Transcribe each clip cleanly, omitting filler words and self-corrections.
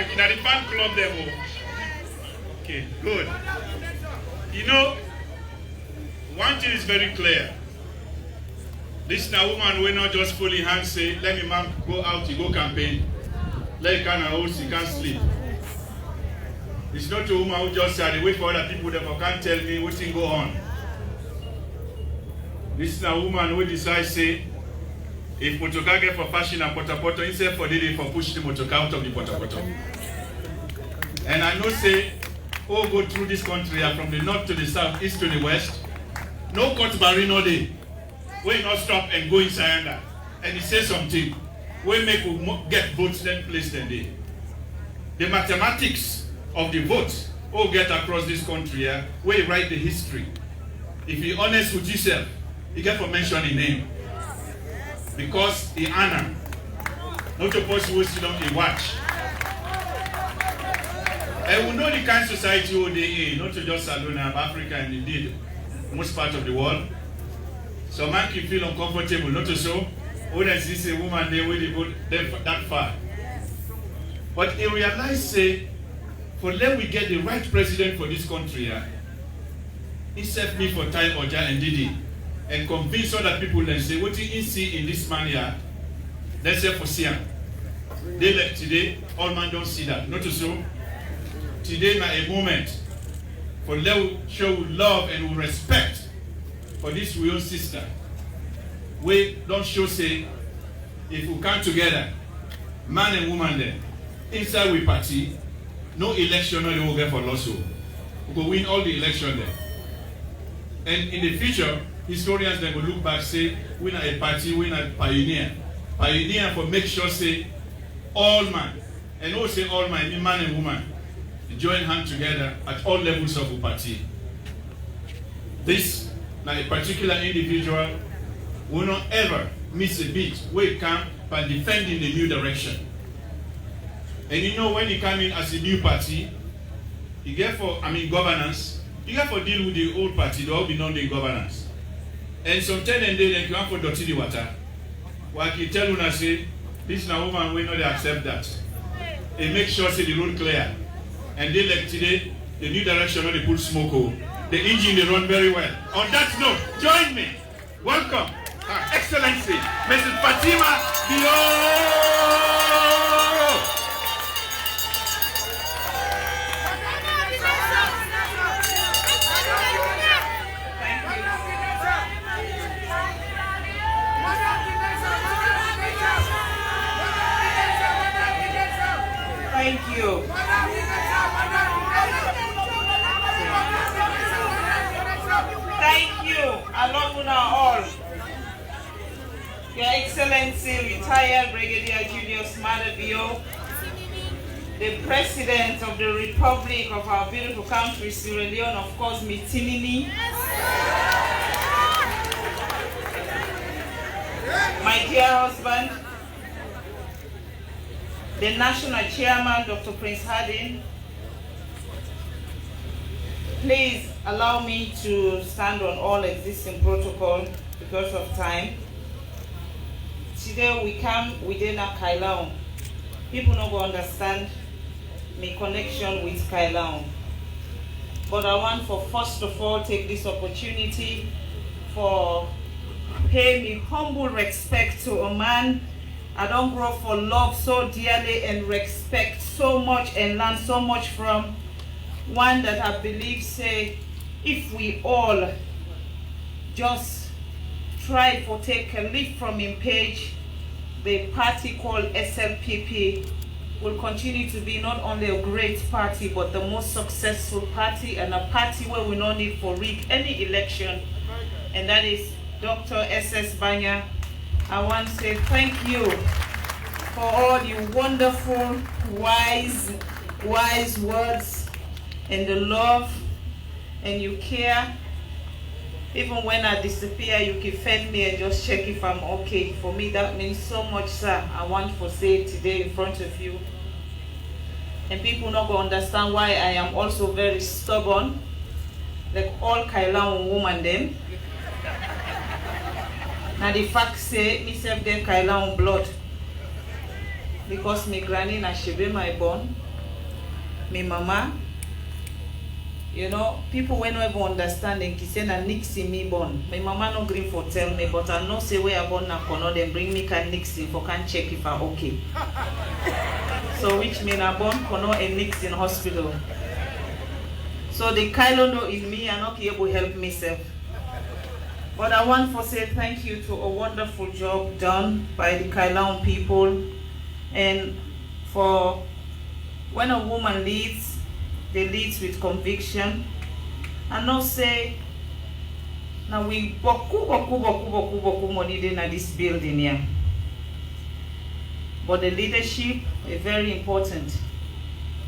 Like in the fan club level. Okay, good. You know, one thing is very clear. This now woman will not just fully hand say, let me man go out to go campaign. Let her can hold, she can't sleep. It's not a woman who just said, wait for other people that can't tell me what thing go on. This is a woman who decides say, if motoka get for fashion and potapoto, instead for the for push the motoka out of the potapoto. And I know say, all go through this country from the north to the south, east to the west. No cut barino day. We not stop and go inside that. And he says something. We make get votes then place then day. The mathematics of the votes all get across this country, we write the history. If you're honest with yourself, you get for mentioning name. Because he honor. Not supposed to sit down and watch. And we know the kind of society they in, not to just Salona, but Africa and indeed most part of the world. So man can feel uncomfortable, not to so. When I see a woman there where they go that far. But he realized say, for let we get the right president for this country, he set me for time Oja and Didi and convince other people and say, what he see in this man here, let's say for Siam. They like today, all man don't see that. Not to so. Today now a moment for let we show love and respect for this real sister. We don't show say, if we come together, man and woman there, inside we party, no election, no they will get for Loso. We will win all the election there. And in the future, historians then will look back, say, we are a party, we are a pioneer. Pioneer for make sure say, all man, and also all man and woman, join hands together at all levels of the party. This, now a particular individual, will not ever miss a beat where he come by defending the new direction. And you know when he come in as a new party, you get for, governance, you get for deal with the old party, they all be known in governance. And sometimes and then you want for dirty the water. What you tell you say, this is a woman we know they accept that. They make sure say the road clear. And they like today, the new direction where they put smoke. The engine they run very well. On that note, join me. Welcome, Her Excellency, Mrs. Fatima Diop. Thank you. Thank you, alumna all. Your Excellency, retired Brigadier Julius Maada Bio, the President of the Republic of our beautiful country, Sierra Leone, of course, Mitinini. My dear husband, the National Chairman, Dr. Prince Harding. Please allow me to stand on all existing protocol because of time. Today we come within a Kailaon. People not going to understand my connection with Kailaon. But I want for first of all take this opportunity for pay me humble respect to a man I don't grow for love so dearly and respect so much and learn so much from. One that I believe say, if we all just try to take a leaf from him page, the party called SLPP will continue to be not only a great party, but the most successful party and a party where we don't need for rig any election. And that is Dr. S.S. Banya. I want to say thank you for all your wonderful, wise words and the love and you care. Even when I disappear, you can defend me and just check if I'm okay. For me, that means so much, sir. I want to say today in front of you. And people not going to understand why I am also very stubborn, like all Kailaon women them. Now the fact say, myself get Kailaon blood. Because my granny na shebe my born, me mama. You know, people when no ever understand and say na Nixon me born. My mama no green for tell me, but I know say where I born na kono, then bring me can Nixon for can check if I okay. So which mean I born kono and Nixon hospital. So the Kylo no in me, I not able to help myself. But I want to say thank you to a wonderful job done by the Kailahun people, and for when a woman leads, they lead with conviction. And not say, now we boku money in this building here. But the leadership is very important,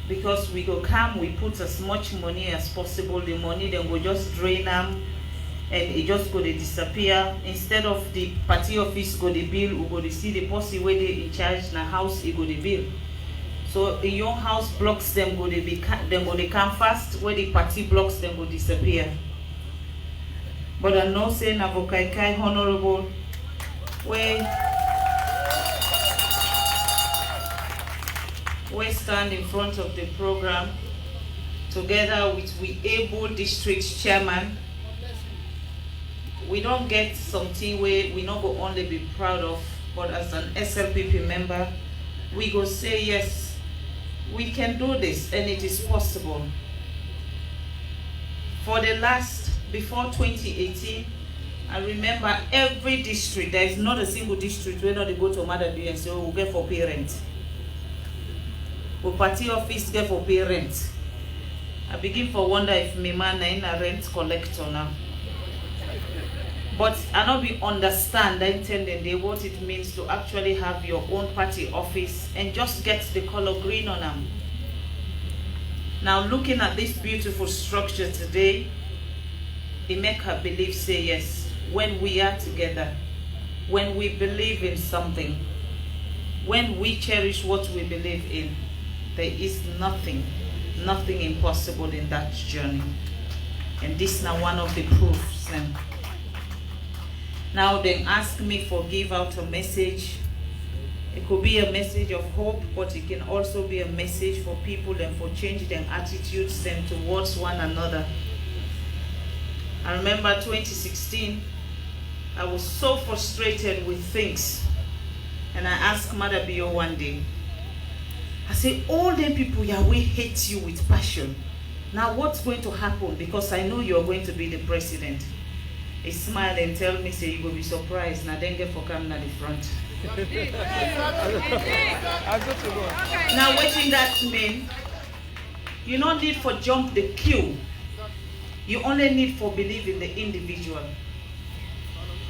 because we go come, we put as much money as possible. The money then we just drain them, and it just go to disappear. Instead of the party office go the bill, we go to see the posse where they in charge na house, it go the bill. So in your house blocks them go to come fast, where the party blocks them go disappear. But I know say na Vokaikai honorable where we stand in front of the program together with we able district chairman. We don't get something where we not go only be proud of, but as an SLPP member, we go say yes, we can do this and it is possible. For the last, before 2018, I remember every district, there is not a single district where not they go to Mother and say, oh, we'll get for parents. We'll party office get for parents. I begin to wonder if my man is a rent collector now. But I not be understand what it means to actually have your own party office and just get the color green on them. Now looking at this beautiful structure today, it make her believe say yes. When we are together, when we believe in something, when we cherish what we believe in, there is nothing impossible in that journey. And this is now one of the proofs. Now they ask me for give out a message. It could be a message of hope, but it can also be a message for people and for change their attitudes and towards one another. I remember 2016, I was so frustrated with things. And I asked Mother Bio one day, I said, all the people Yahweh hate you with passion. Now what's going to happen? Because I know you're going to be the president. He smiled and tell me, say, you will be surprised. Now then get for coming at the front. Now waiting that mean, you don't need for jump the queue. You only need for believe in the individual.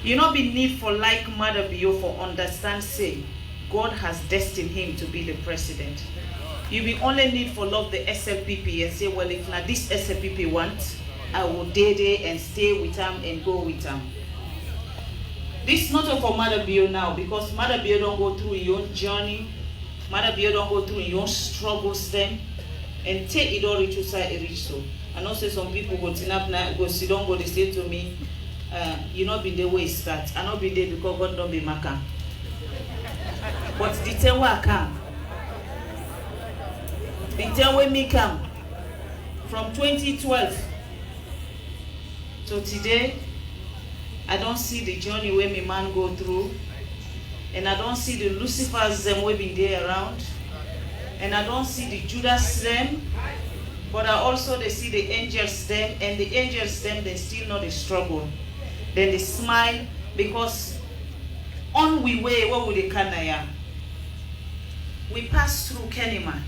You not be need for like Mother Bio for understand say, God has destined him to be the president. You will only need for love the SLPP and say, well, if now this SLPP wants, I will dare and stay with them and go with them. This is not for Mother Bio now, because Mother Bio don't go through your own journey. Mother Bio don't go through your own struggles then. And take it all to say reach so. I know say some people go tin up now, go sit down, go they say to me, you not be the way it starts. I not be there because God don't be maka. But the time where I come, the time when me come, from 2012 to today, I don't see the journey where my man go through, and I don't see the Lucifers them where been there around, and I don't see the Judas them, but I also they see the angels them, and the angels them they still know the struggle. Then they smile because on we way what would they Kanaya? We pass through Kenema,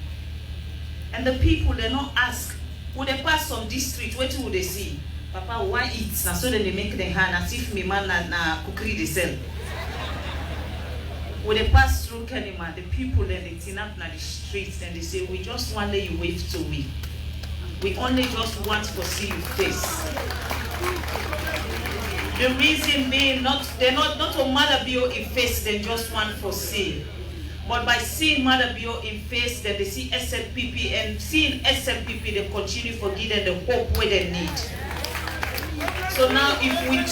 and the people they not ask, would they pass some district, what would they see? Papa, why eat? Now so then they make the hand as if me man na kukri the cell. When they pass through Kenema, the people then they tin up na the streets and they say, we just want you wave to we. We only just want to see your face. The reason being they're not a Mother Bio in face, they just want to see. But by seeing Mother Bio in face, then they see SLPP, and seeing SLPP, they continue for giving the hope where they need. So now if we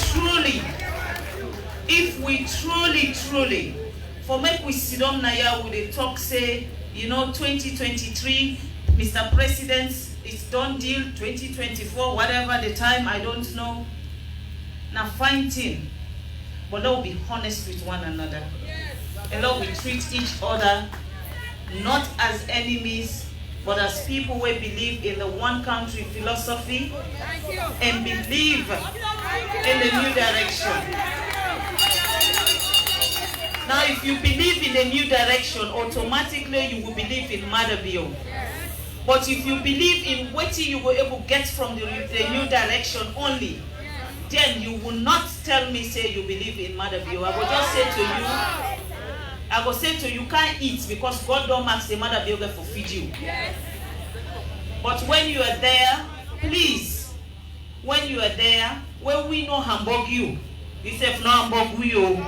truly, for make we sit down now with the talk say, 2023, Mr. President, it's done deal 2024, whatever the time, I don't know. Now fine thing. But let us be honest with one another. And let us treat each other not as enemies, but as people who believe in the one country philosophy and believe in the new direction. Now, if you believe in the new direction, automatically you will believe in Madabio. But if you believe in what you were able to get from the new direction only, then you will not tell me, say you believe in Madabio. I will just say to you, you can't eat because God don't max the Madabio for feed you. But when you are there, please, when you are there, when we know Hamburg you say no Hamburg we you.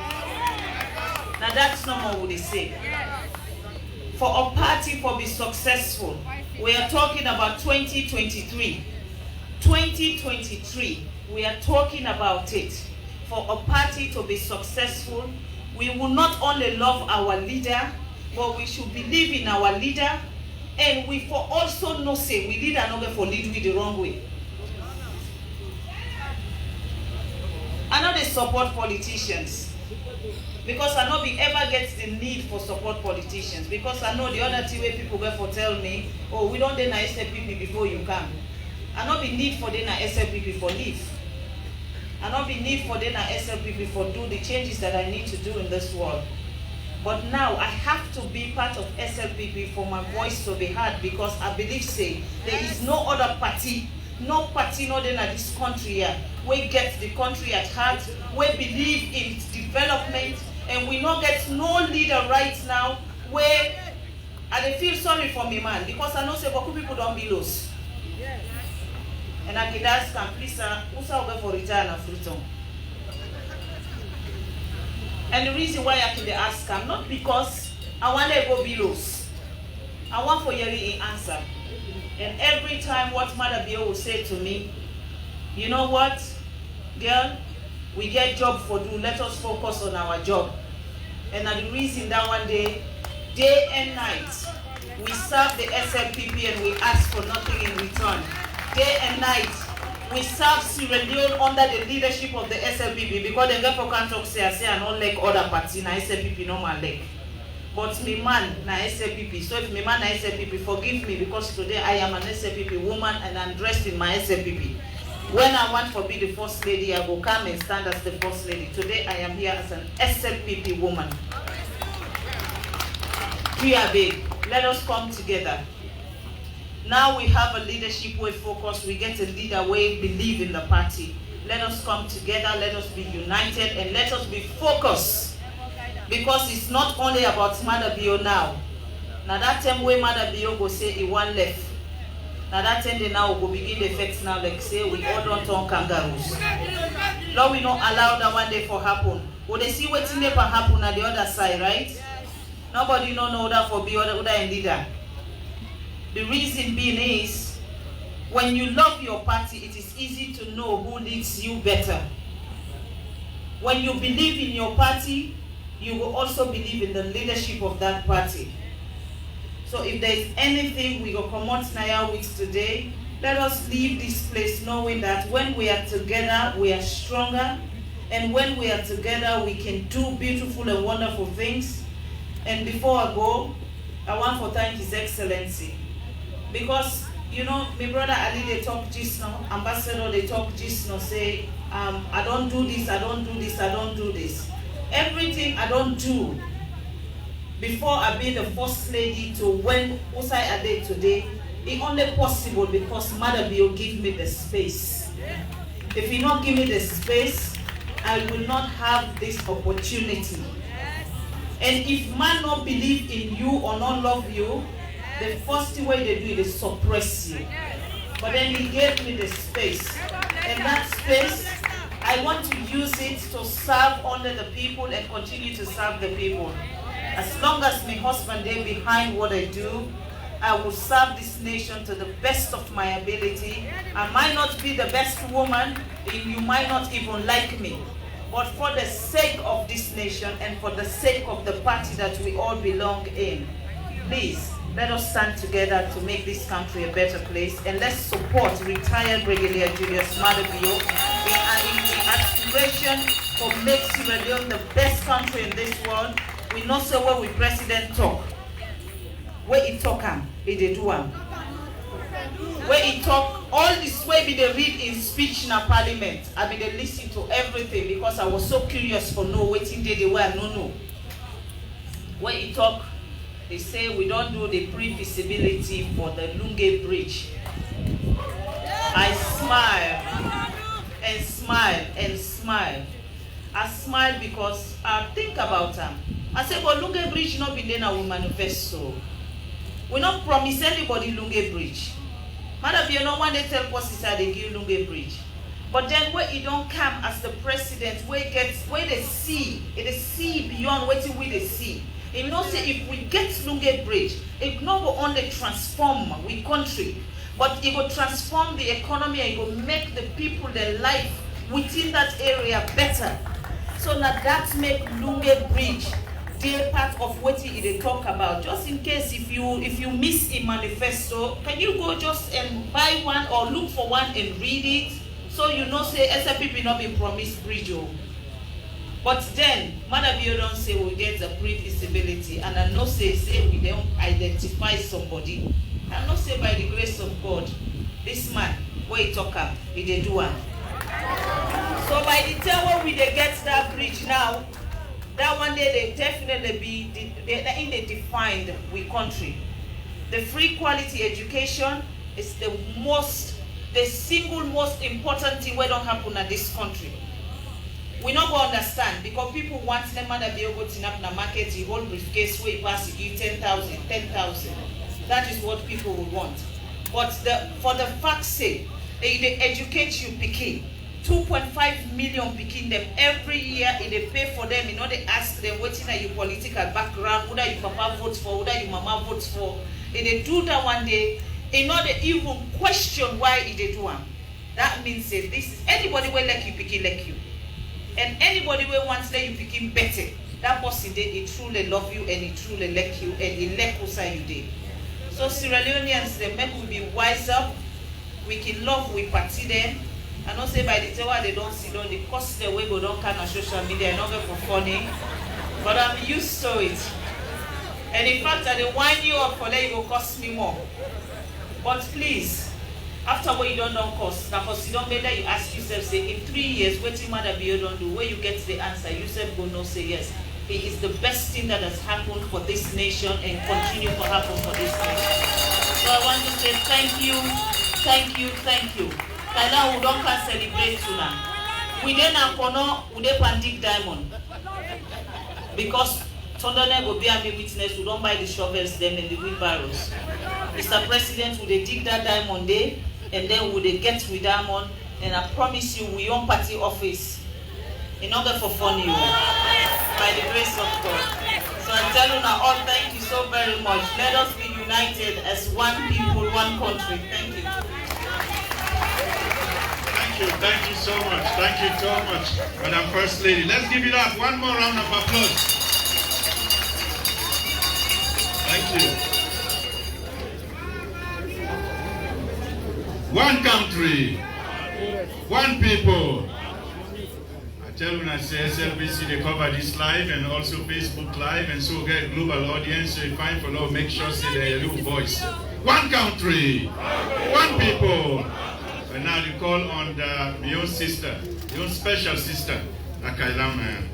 Now that's not what they say. For a party to be successful, we are talking about 2023. 2023, we are talking about it. For a party to be successful, we will not only love our leader, but we should believe in our leader, and we for also know say we lead another for lead with the wrong way. I know they support politicians because I know we ever get the need for support politicians, because I know the other two way people go for tell me, oh, we don't deny SLPP before you come. I know we need for deny SLPP for leave. I know we need for deny SLPP for do the changes that I need to do in this world. But now I have to be part of SLPP for my voice to be heard, because I believe say there is no other party, no party not in this country here, we get the country at heart, we believe in development, and we not get no leader right now where I feel sorry for me man, because I know say Boku people don't be lost. And I can ask them, please who's out for return of Fruton? And the reason why I can ask them, not because I want to go below. I want for Yeri answer. And every time what Mother Bio will say to me, you know what, girl, we get job for do, let us focus on our job. And the reason that one day and night, we serve the SLPP and we ask for nothing in return. Day and night, we serve Sierra Leone under the leadership of the SLPP, because they get for can't say and not like other parties, na SLPP no man like. But me man na SLPP, so if me man na SLPP, forgive me, because today I am an SLPP woman and I'm dressed in my SLPP. When I want to be the first lady, I will come and stand as the first lady. Today I am here as an SLPP woman. We are big. Let us come together. Now we have a leadership way focus. We get a leader way believe in the party. Let us come together. Let us be united and let us be focused. Because it's not only about Madabio now. Now that time where Madabio go say he one left. Now that time they now go begin the effects now like say we all don't turn kangaroos. Lord, we don't allow that one day for happen. When they see what's never happen on the other side, right? Nobody don't know that for be other leader. The reason being is, when you love your party, it is easy to know who leads you better. When you believe in your party, you will also believe in the leadership of that party. So if there is anything we will come out now with today, let us leave this place knowing that when we are together, we are stronger. And when we are together, we can do beautiful and wonderful things. And before I go, I want to thank His Excellency. Because, you know, my brother Ali, they talk just now, Ambassador, they talk just now, say, I don't do this, I don't do this, I don't do this. Everything I don't do before I be the first lady to when Usai Ade today, it's only possible because Mother Bio give me the space. If you not give me the space, I will not have this opportunity. And if man not believe in you or not love you, the first way they do it is suppress you. But then He gave me the space. And that space, I want to use it to serve only the people and continue to serve the people. As long as my husband is behind what I do, I will serve this nation to the best of my ability. I might not be the best woman, and you might not even like me. But for the sake of this nation and for the sake of the party that we all belong in, Please, let us stand together to make this country a better place, and let's support retired Brigadier Julius Maada Bio in the aspiration for make Sierra Leone the best country in this world. We know so well with President talk. Where he talk am, he dey do am. Where he talk, all this way be they read in speech in a parliament. I be they listen to everything because I was so curious for know waiting day the way I no know. Where he talk, they say we don't do the pre-feasibility for the Lunge Bridge. I smile and smile and smile. I smile because I think about them. I say, but Lunge Bridge not be there now we manifesto. We not promise anybody Lunge Bridge. Maada Bio no one they tell us they give Lunge Bridge. But then where it don't come as the president, where they see beyond what we see. You know, say if we get Lunge Bridge, it not go only transform we country, but it will transform the economy and it will make the people their life within that area better. So now that make Lunge Bridge the part of what they talk about. Just in case if you miss a manifesto, can you go just and buy one or look for one and read it? So you know say SFPP not be promised bridge. But then, Maada Bio don't say we get a pre-feasibility, and I know say we don't identify somebody. I know say by the grace of God, this man, where he talk up, he dey do am. So by the time when we dey get that bridge now, that one day they definitely be they defined we country. The free quality education is the single most important thing we don't happen in this country. We not go understand because people want them Maada Bio go to na market, the whole briefcase where you pass you give 10,000. That is what people would want. But for the fact's sake, they educate you pikin. 2.5 million pikin them every year. They pay for them. You know they ask them what's in your political background, whether your papa votes for, whether your mama votes for. And they do that one day. You know they even question why they do them. That means that this is anybody will like you pikin like you. And anybody who wants that you become better, that person he truly love you and he truly like you and he like you did. So Sierra Leoneans, they make we be wiser, we can love, we party them. I don't say by the time they don't see them, they cost the way go don't kind of social media and not for funny. But I'm used to it. And in fact, I they wind you up for that it will cost me more. But please, after what you don't know cost, because you don't better you ask yourself, say in 3 years, what Maada Bio don't do, where you get the answer, you said go no, say yes. It is the best thing that has happened for this nation and continue to happen for this nation. So I want to say thank you. Kaila we don't can celebrate tonight. We then we dey Pandik Diamond. Because Tondone will be a witness, we don't buy the shovels them and the wheelbarrows. Mr. President, would they dig that diamond day, and then would they get with diamond, and I promise you, we own party office in order for fun you, by the grace of God. So I tell you now, all thank you so very much. Let us be united as one people, one country. Thank you. Thank you so much, Madam First Lady. Let's give it up. One more round of applause. Thank you. One country, one people. I tell you, I say SLBC, they cover this live and also Facebook Live, and so get a global audience. So you find for love, make sure say their little voice. One country, one people. And now you call on your own sister, your own special sister, Kaila man,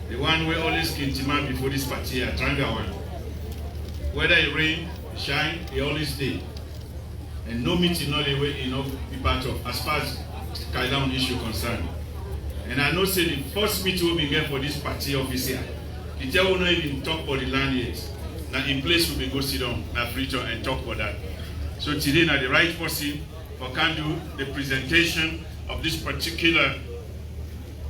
the one we always kintima before this party, Triangle one. Whether it rain, shine, he always stay. And no meeting, no way, be part of, as far as Kaila issue concerned. And I know say the first meeting will be here for this party office here. The tell will not even talk for the land yet. Now in place will be go sit down, and talk for that. So today now the right person for can do the presentation of this particular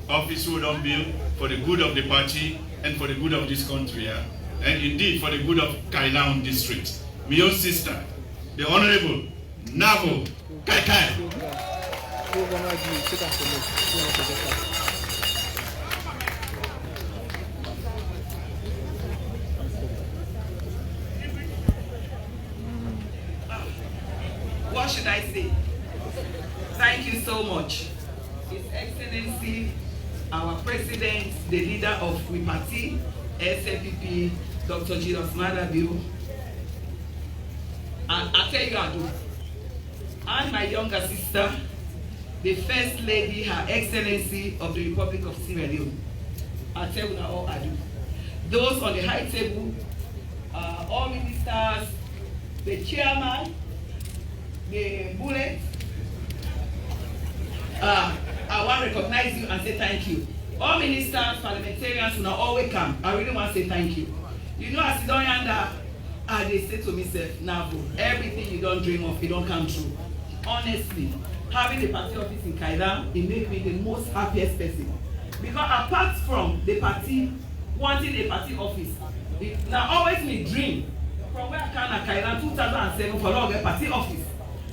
office we don't build for the good of the party and for the good of this country, yeah? And indeed for the good of Kaila district. My own sister, the Honorable Navo Kaikai. what should I say? Thank you so much. His Excellency, our President, the leader of the party, SFPP, Dr. Julius Maada Bio. And I tell you, I do. And my younger sister, the First Lady, Her Excellency of the Republic of Sierra Leone. I tell you all I do. Those on the high table, all ministers, the chairman, the bullet. I want to recognize you and say thank you. All ministers, parliamentarians, who are all welcome. I really want to say thank you. You know, as you don't under, they say to myself, now, everything you don't dream of, it don't come true. Honestly, having the party office in Kaila, it makes me the most happiest person. Because apart from the party, wanting a party office, it now always me dream. From where I can at Kaila 2007 for long a party office.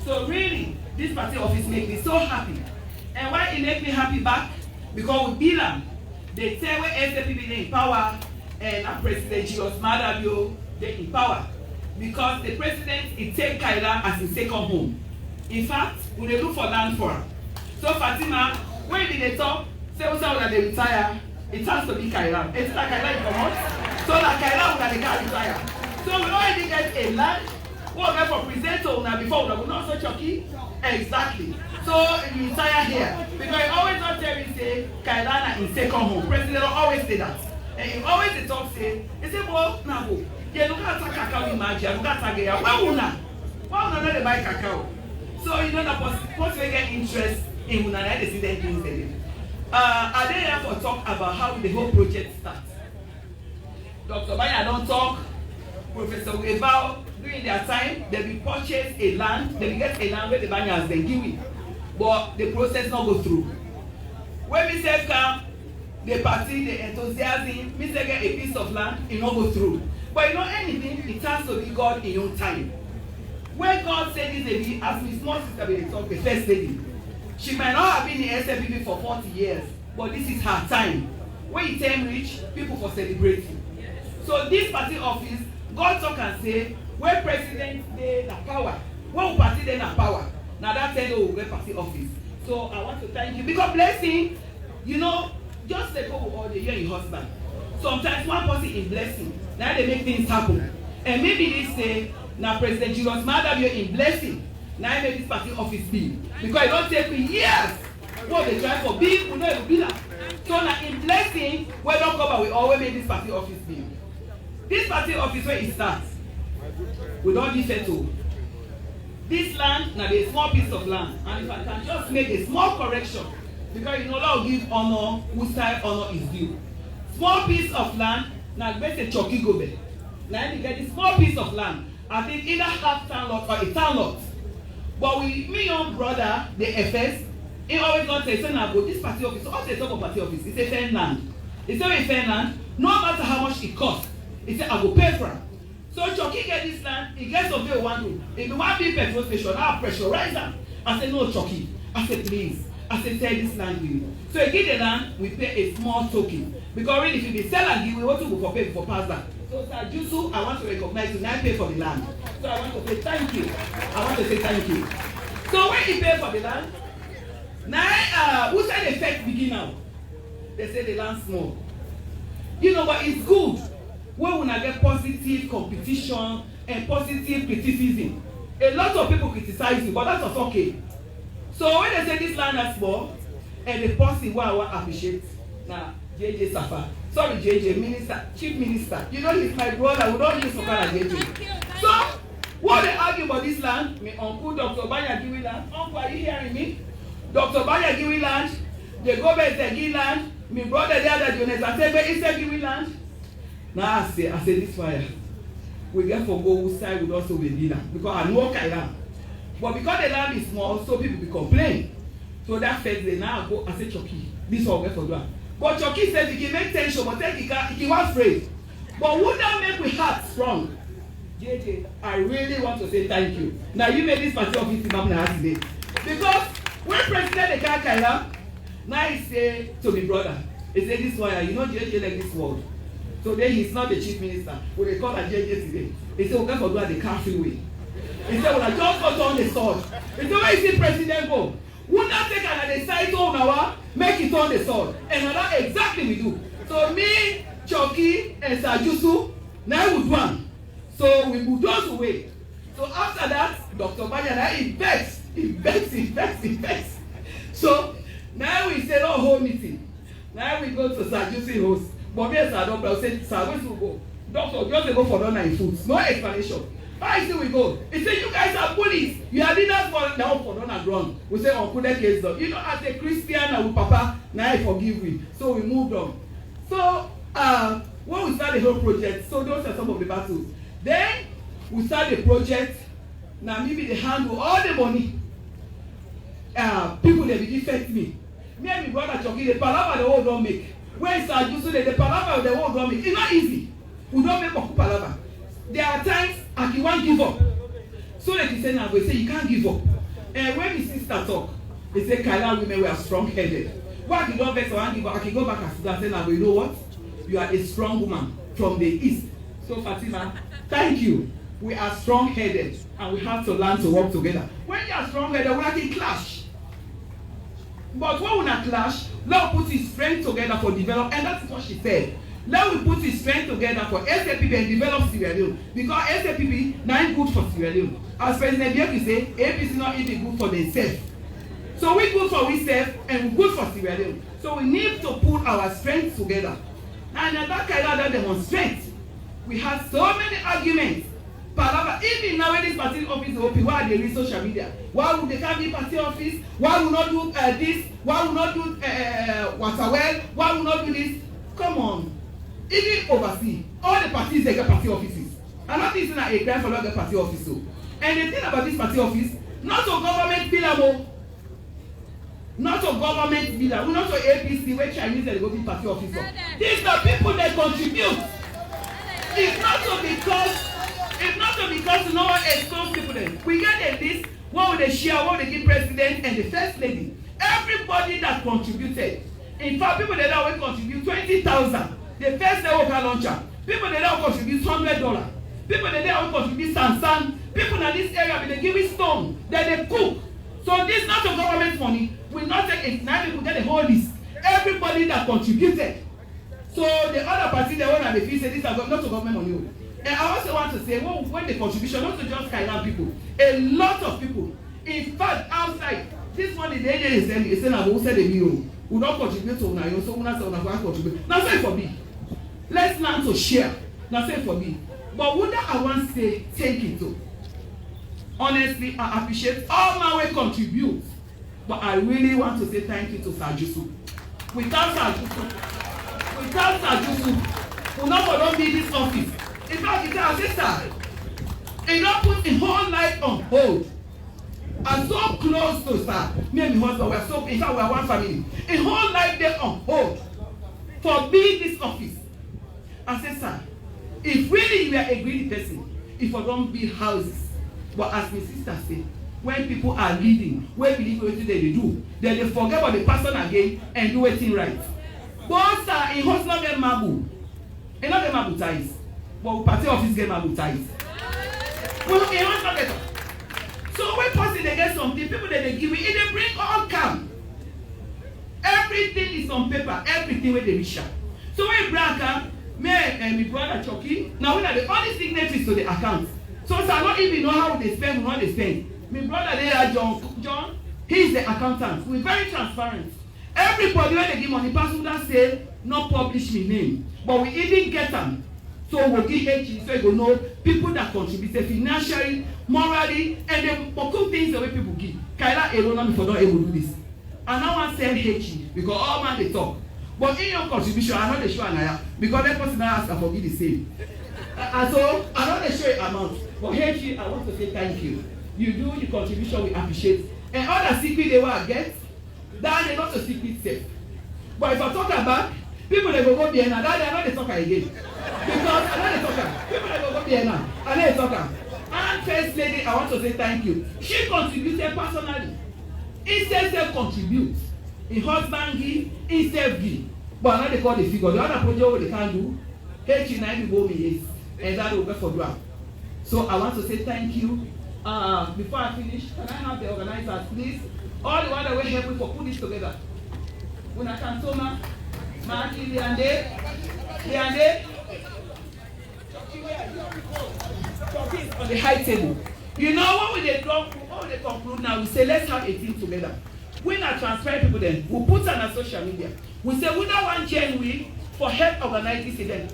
So really, this party office makes me so happy. And why it makes me happy back? Because with Bilam, they tell where SFPP they in power and our President Julius Maada Bio they in power. Because the president is take Kaila as his second home. In fact, we dey look for land for her. So Fatima, when did they talk? Say we that they retire, it has to be Kaila. It's like Kaila come out. So that Kaila would they can retire. So we already get a land. We get for presenter now before we not so chucky. Exactly. So you retire here. Because he always not tell me say Kaila in second home. President always say that. And he always the talk say, he say, well, now go. Yeah, look at cacao imagine, look at Tagaya. Why would not? Why would not buy cacao? So you know that once we get interest in Unana, they see them things. Are they here for talk about how the whole project starts? Dr. Banya don't talk. Professor Webao, during their time, they will purchase a land, they will get a land where the Banyas they give it. But the process not go through. When we say come, the party, the enthusiasm, we say get a piece of land, it not go through. But you know anything, it has to be God in your time. When God said this lady, as my small sister will talk, the first lady, she might not have been in SFPP for 40 years, but this is her time. When you turn rich, people for celebrating. So this party office, God talk and say, when president they na power, when party they na power, now that said, oh, we party office. So I want to thank you because blessing, you know, just like all the year in husband. Sometimes one person in blessing, now they make things happen. And maybe they say, now President Julius Maada Bio in blessing, now I make this party office be. Because it don't take me years. What they try for big, we know it will be that. So now in blessing, we don't cover, we always make this party office be. This party office where it starts, we don't differ to. This land, now there's a small piece of land. And if I can just make a small correction, because you know law give honor, whose side honor is due. Small piece of land, now let's say Choki Gobe. Now you get this small piece of land. I think either half town lot or a town lot. But with me young brother, the FS, he always not say, now go this party office. So all they talk about party office, it's a fair land. It's a fair land, no matter how much it costs. He said, I go pay for it. So Choki get this land, he gets something one room. If you want to be petrol station, I pressurize them. I said, no, Choki. I said, please. I said, sell this land with you. So he give the land, we pay a small token. Because really, if you be sell and give, we want to go for pay for pass that. So Sir Jusu, I want to recognize you, now pay for the land. So I want to say thank you. I want to say thank you. So when he pay for the land, now, who said the effect begin now? They say the land small. You know what, it's good. When we get positive competition and positive criticism. A lot of people criticize you, but that's not okay. So when they say this land is small, and the person who I want to appreciate, now, JJ Safa. Sorry, JJ, Minister, Chief Minister. You know he's my brother, we don't use for kind of JJ. So, what they argue about this land, my uncle Dr. Banya Giwi land, uncle, are you hearing me? Dr. Banya Giwi land, the government is Giwi land, my brother there that Jonas Atebe is Giwi land. Now I say this fire. We get for go whose side would also be dinner. Because I know Kaila. But because the land is small, so people will complain. So that first day now I go and say Choki. This one get for that. But Choki said he can make tension, but then he was afraid. But would that make we heart strong? JJ, I really want to say thank you. Now you made this party of it happen today. Because when President the Kaila, now he say to my brother, he said this wire, you know JJ like this word. So then he's not the chief minister. We they call her JJ today. He said, we're going to do the car freeway. He said, well, I just got on the sword. He said, where is the president go? Would not take another side to our make it on the sword. And that exactly we do. So me, Chucky, and Sajusu, now we do one. So we move those away. So after that, Dr. Banyana invest. So now we say, oh, whole meeting. Now we go to Sajusi host. But me and Sadok said, sir, where should we go? Doctor, just go for donor in foods. No explanation. Why still we go? He said, you guys are bullies. You are leaders for now for donor ground. We say, Uncle, that case done. You know, as a Christian and with Papa, now I forgive me. So we moved on. So when we start the whole project, so those are some of the battles. Then we start the project. Now maybe they handle all the money. People they begin affect me. Me and my brother Chucky, the palaver the world don't make. When it's Sajusu, the palaver the world don't make. It's not easy. We don't make Baku palaver. There are times I can want give up. So like he said now, we say you can't give up. And when his sister talk, they say Kaila women were strong-headed. Why I can go back, so I can go back and sit and say now, you know what? You are a strong woman from the east. So Fatima, thank you. We are strong-headed and we have to learn to work together. When you are strong-headed, we can clash. But when we not clash, let us put his strength together for develop, and that's what she said. Let we put his strength together for SAPP and develop Sierra Leone. Because SAPP not good for Sierra Leone. As President Bieki say, APC not even good for themselves. So we good for ourselves and we good for Sierra Leone. So we need to put our strength together. And at that kind of demonstrate, we had so many arguments. Palava, even now when this party office is open, why are they read social media? Why would they can't be party office? Why would not do this? Why would not do water well? Why would not do this? Come on. Even overseas, all the parties they get party offices. I'm not thinking that a crime for not get party office. So. And the thing about this party office, not to government pillar, not to government pillar, not to APC where Chinese they go be party officer. These are people that contribute. It's not to because no one expose people then. We get a list, what would they share, what would they give president and the first lady. Everybody that contributed. In fact, people that will contribute 20,000. The first level car launcher. People that will contribute $100. People that will contribute sand. People in this area, they give it stone. Then they cook. So this not a government money. We not take it. Now people get the whole list. Everybody that contributed. So the other party, the one that they feel say this is not a government money. And I also want to say, well, when the contribution, not to just Kailan people, a lot of people, in fact, outside, this money they is saying, I will say the bill, will not contribute to Unayo, so Una say Una contribute. Now say for me, let's learn to share. Now say for me, but would I want to say, take it too. Honestly, I appreciate all my way contribute, but I really want to say thank you to Sajusu. Without Sajusu, we not be this office. In fact, it's our sister. He not put the whole life on hold. I'm so close to sir. Me and my husband, we're so, in fact, we're one family. A whole life there on hold for being this office. I said, sir, if really you are a greedy person, if you don't build houses, but as my sister said, when people are leading, when believe what they do, then they forget about the person again and do everything right. Both are in husband get mabu. And not get mabu ties. But party office get mabu ties. Well, it was not better. So when person they get something, people that they give it, they bring all calm. Everything is on paper, everything where they wish. So when Branca, me and my brother Chucky, now we are the only signatories to the account. So I don't even know how they spend, what they spend. My brother there, John, he's the accountant. We're very transparent. Everybody when they give money, person that say, not publish my name. But we even get them. So we'll give HE so you will know people that contributed financially, morally, and they cook things the way people give. Kaila Erona before not able to do this. And I want to send HE because all man they talk. But in your contribution, I'm not sure Anaya because that person asked I forgive the same. And so I'm not sure amount. But HE, I want to say thank you. You do the contribution we appreciate. And all the secret they will get, that is not a secret safe. But if I talk about people that go there now, that they are not the talker again. Because I'm not a talker. People that go there now, I'm not a talker. And first lady, I want to say thank you. She contributed personally. Instead of contribute, in husband give, instead give. But now they call the figure. The other project they can't do, H9 will go me yes, and that will be for you. So I want to say thank you. before I finish, can I have the organizers, please? All the one that will help me for put this together. Una Kantoma, Marky, Leande, on the high table. You know when they conclude now, we say let's have a team together. We not transfer people then. We put on social media. We say we don't want genuine for help organize this event.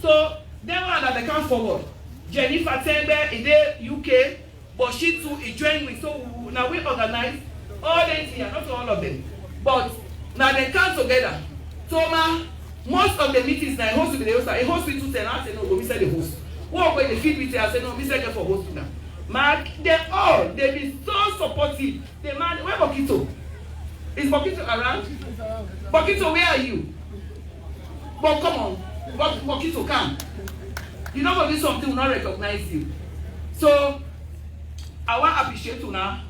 So then one that they come forward. Jennifer Tembe in the UK, but she too is genuine. So now we organize all them here, not all of them. But now they come together. So most of the meetings now host with the host. A host with 2 10. I say no, we say the host. Walk when they feed with I say no, we say for host now. They be so supportive. The man, where Bokito? Is Bokito around? Bokito, where are you? But come on, Bokito, come. You know going to do something will not recognize you. So I want to appreciate you now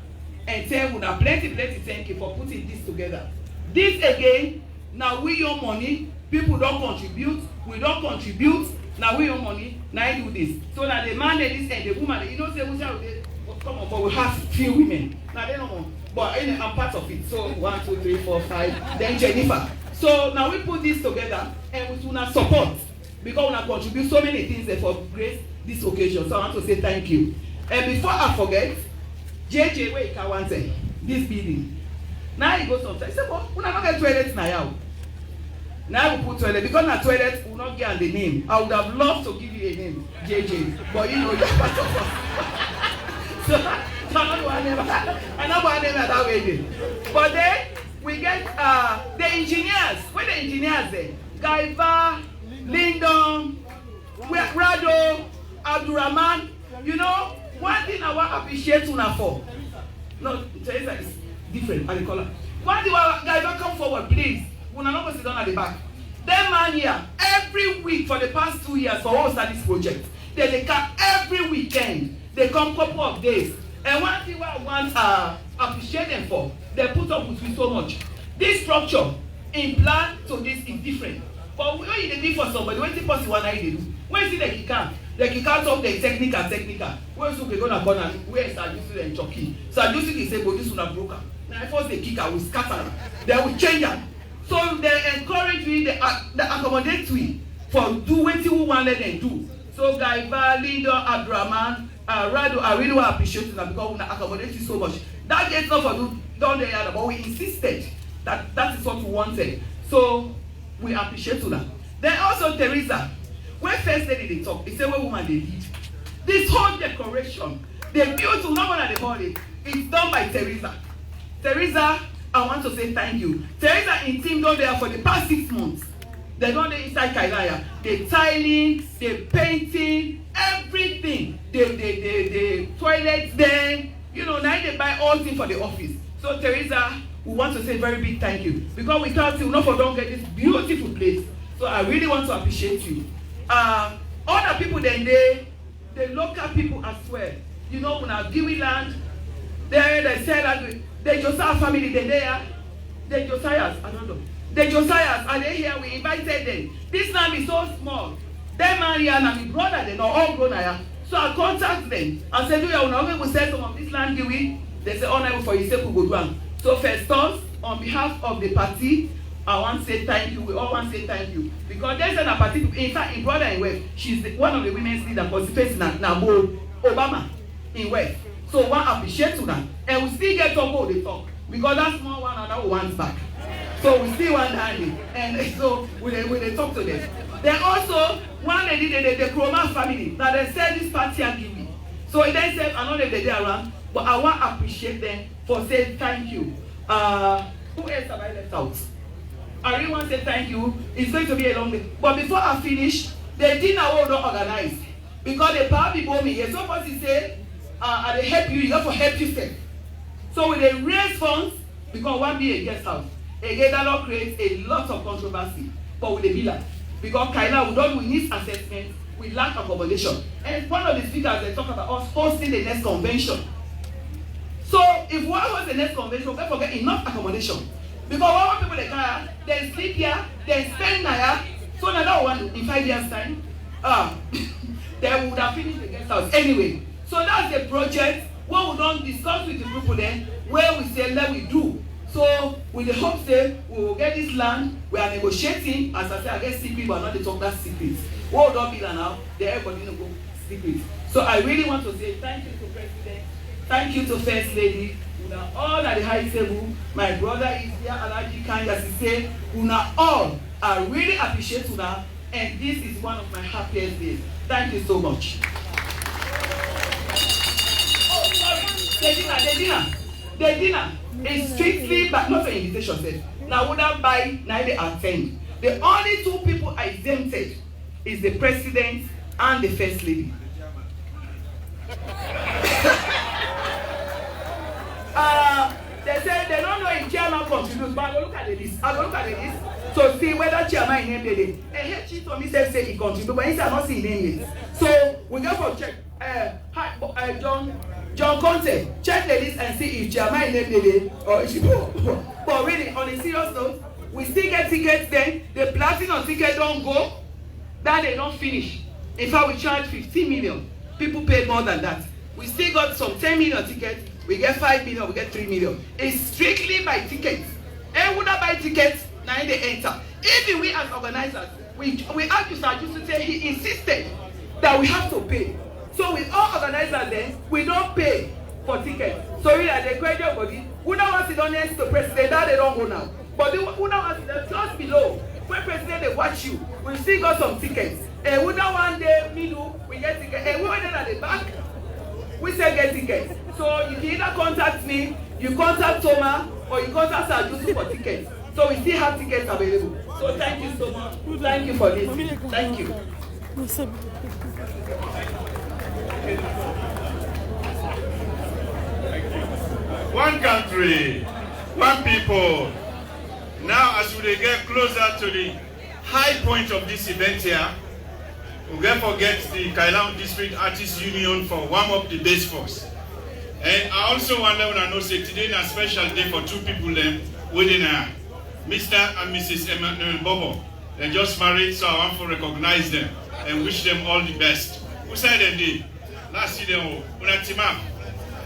and tell you now plenty thank you for putting this together. This again, now we your money, people don't contribute, we don't contribute, now we your money, now I do this. So now the man this and the woman, you know say we shall come on, but we have few women. Now they don't know. But I'm part of it. So 1, 2, 3, 4, 5. Then Jennifer. So now we put this together and we will not support because we not contribute so many things that for grace this occasion. So I want to say thank you. And before I forget, JJ wait I want this building. Now he goes sometimes. He said, well, we not get toilet now. Now we put toilet because na toilet will not get the name. I would have loved to give you a name, JJ, but you know you're part of us. So I never that way. But then we get the engineers. Where the engineers there? Gaiva, Lyndon, Rado, Abdurrahman. You know, one thing I want to appreciate Una for. No, Teresa is different. I call her. One thing Gaiva come forward, please. Una not go sit down at the back. Them man here every week for the past 2 years for all studies project. They come every weekend. They come couple of days. And one thing I want to appreciate them for, they put up with me so much. This structure in plan to this is different. But when you do for somebody, when the person want to do, when you see the kicker talk the technical. When you go to corner, where is Sadusi and Chucky? Sadusi is say, but this one broken. Now first the kicker will scatter, they will change them. So they encourage me, they accommodate me for do what you want let them do. So Gaiva, Lindo, Abdurrahman, Rado, I really want to appreciate you because we accommodate you so much. That gets not for do down there, but we insisted that is what we wanted. So we appreciate you now. Then also Teresa, when first lady they talk, it's a woman they did. This whole decoration, the beautiful, not one at the body, it's done by Teresa. Teresa, I want to say thank you. Teresa and team down there for the past 6 months. They don't dey inside Kailaya. They tiling, they painting, everything. They toilets then. You know, now they buy all things for the office. So Teresa, we want to say very big thank you. Because without you, not for don't get this beautiful place. So I really want to appreciate you. Other people then the local people as well. You know, when I give land, they say that the Josiah family, they're there. The Josiahs, I don't know. The Josiahs are they here? We invited them. This land is so small. Them man here and my brother, they're not all grown here. So I contact them and said, we will sell some of this land, give we. They say, oh, no, for you, say, we go down. So first off, on behalf of the party, I want to say thank you. We all want to say thank you. Because there's a party, in fact, in brother in West, she's one of the women's leaders participating in Nabo Obama in West. So one appreciate to that. And we still get to go, they talk. Because that small one and that one's back. So we still want handy. And so we they talk to them. Then also, one lady, the Chroma family, that they said this party and give me. So they said, I know that they're around, but I want to appreciate them for saying thank you. Who else have I left out? I really want to say thank you. It's going to be a long day. But before I finish, the dinner will not organize. Because the power people me here. Somebody say, I help you, you have to help yourself. So when they raise funds, because one be a guest house, again that will create a lot of controversy. But with the villa. Because Kaila, we need assessment, we lack accommodation. And one of the speakers, they talk about us hosting the next convention. So if one hosts the next convention, don't forget enough accommodation. Because one people they sleep here, they spend here. So another one in 5 years' time, they would have finished the guest house anyway. So that's the project what we don't discuss with the people then, where we say let we do. So with the hope say we will get this land, we are negotiating. As I say, I get secret, but not the talk that secret. What we don't be there now, then everybody no go secret. So I really want to say thank you to President, thank you to First Lady, una all at the high table. My brother is here, Alaji Kind, as he say, una all. I really appreciate una, and this is one of my happiest days. Thank you so much. Oh, sorry, the dinner is strictly, but not an invitation set. Now, wouldn't buy, neither attend. The only two people exempted is the President and the First Lady. They say they don't know if chairman contributes, but I go look at the list. To see whether chairman named it. And here she told me say he contributes, but he said not see his name yet. So we go for check. John Conte, check the list and see if chairman named it or she go. But really, on a serious note, we still get tickets then. The platinum ticket don't go. That they don't finish. In fact, we charge 15 million. People paid more than that. We still got some 10 million tickets. We get 5 million, we get 3 million. It's strictly by tickets. And we not buy tickets, now they enter. Even we as organizers, we asked to say he insisted that we have to pay. So with all organizers then, we don't pay for tickets. So we are the graduate body. We don't want to sit on next to president, that they don't go now. But we don't want to sit just below. When president they watch you, we still got some tickets. And we don't want the middle, we get tickets. And we went at the back, we still get tickets. So you can either contact me, you contact Toma, or you contact Sajusu for tickets. So we still have tickets available. So thank you so much. Thank you for this. Thank you. One country, one people. Now as we get closer to the high point of this event here, we don't forget the Kailam District Artists Union for warm up the base force. And I also want to know say today is a special day for two people them within Mr. and Mrs. Emmanuel Bobo. They just married, so I want to recognize them and wish them all the best. Who said they did? Last year, Unatima.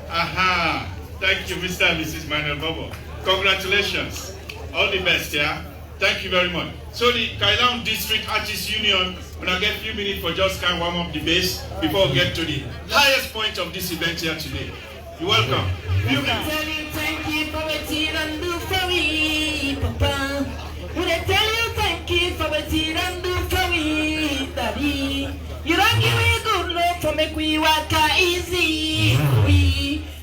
Aha. Thank you, Mr. and Mrs. Emmanuel Bobo. Congratulations. All the best, yeah? Thank you very much. So the Kailam District Artists Union, we're going to get a few minutes for just kind of warm up the base before we get to the highest point of this event here today. You're welcome. We tell you thank you for what you done do for me, Papa. We tell you thank you for what you done do for me, Daddy. You don't give me good love for make we walk easy.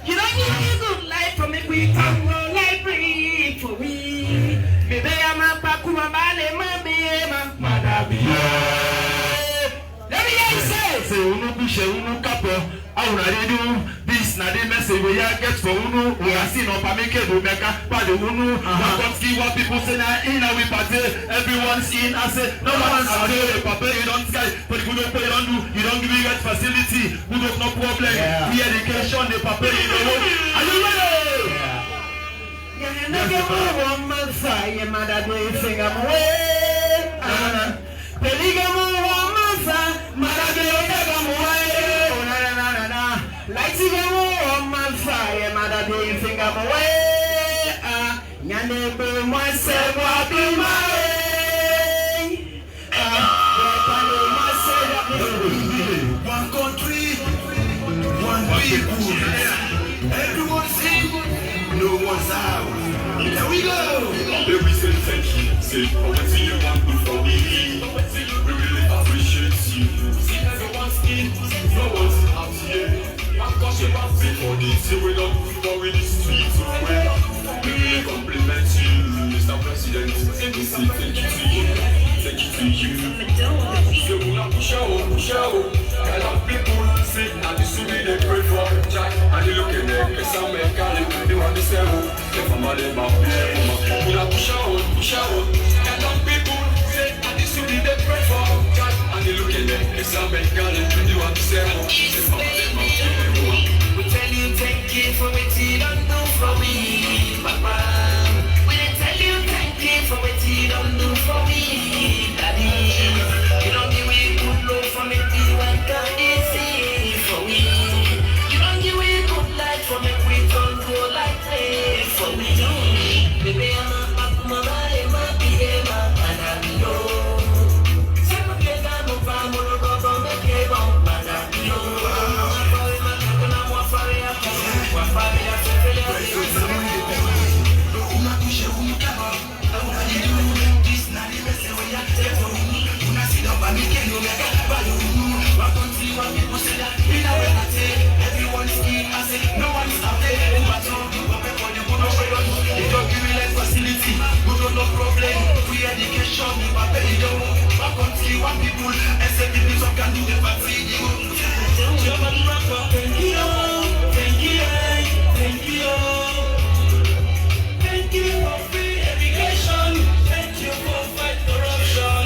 You don't give me good life for make we come go like breathe for we. Baby, I'm a pakuma bale mama, madabia. Let me hear you say. Say unu bishe unu kapo. I already do this. Now the message we get for unu. We are seeing on Pamike do meka. But the unu. Don't see what people say now. In a we party, everyone's in. I say no one's out there. Papa, you don't sky. But you don't pay. You don't do. You don't give me that facility. We don't no problem. The education, the papa, you don't know. Are you ready? Yeah, never one month. Say, mother, do you think I'm away? Peligamo one month. Mother, do you think I'm away? Like to go on my fire, mother, do you think I'm away? Yanebe myself, I'll be my way. One country, one people. Everyone's in, no one's out. Here we go. Baby, say thank you. Say everything you want to for me. We really appreciate you. See everyone's in, no one's out here. For this, we don't go in the streets away. We really compliment you, Mr. President. We say thank you to you. Thank you to you. So we have push out. Kind of people say, and this will be the pray for Jack. And you look at them, it's a man, they want to say, if I'm a little bit, we have push out. Kind of people say, and this will be the pray for Jack. And you look at them, it's a man, they want to say, if I'm a little bit. We tell you thank you for what you done do for me, Papa. We tell you thank you for what you done do for me, Daddy. You don't give me good love for me, you want to easy for me. You don't give me good life one people, and say people some can do the party. Thank you, thank you, thank you. Thank you for free education. Thank you for fight corruption.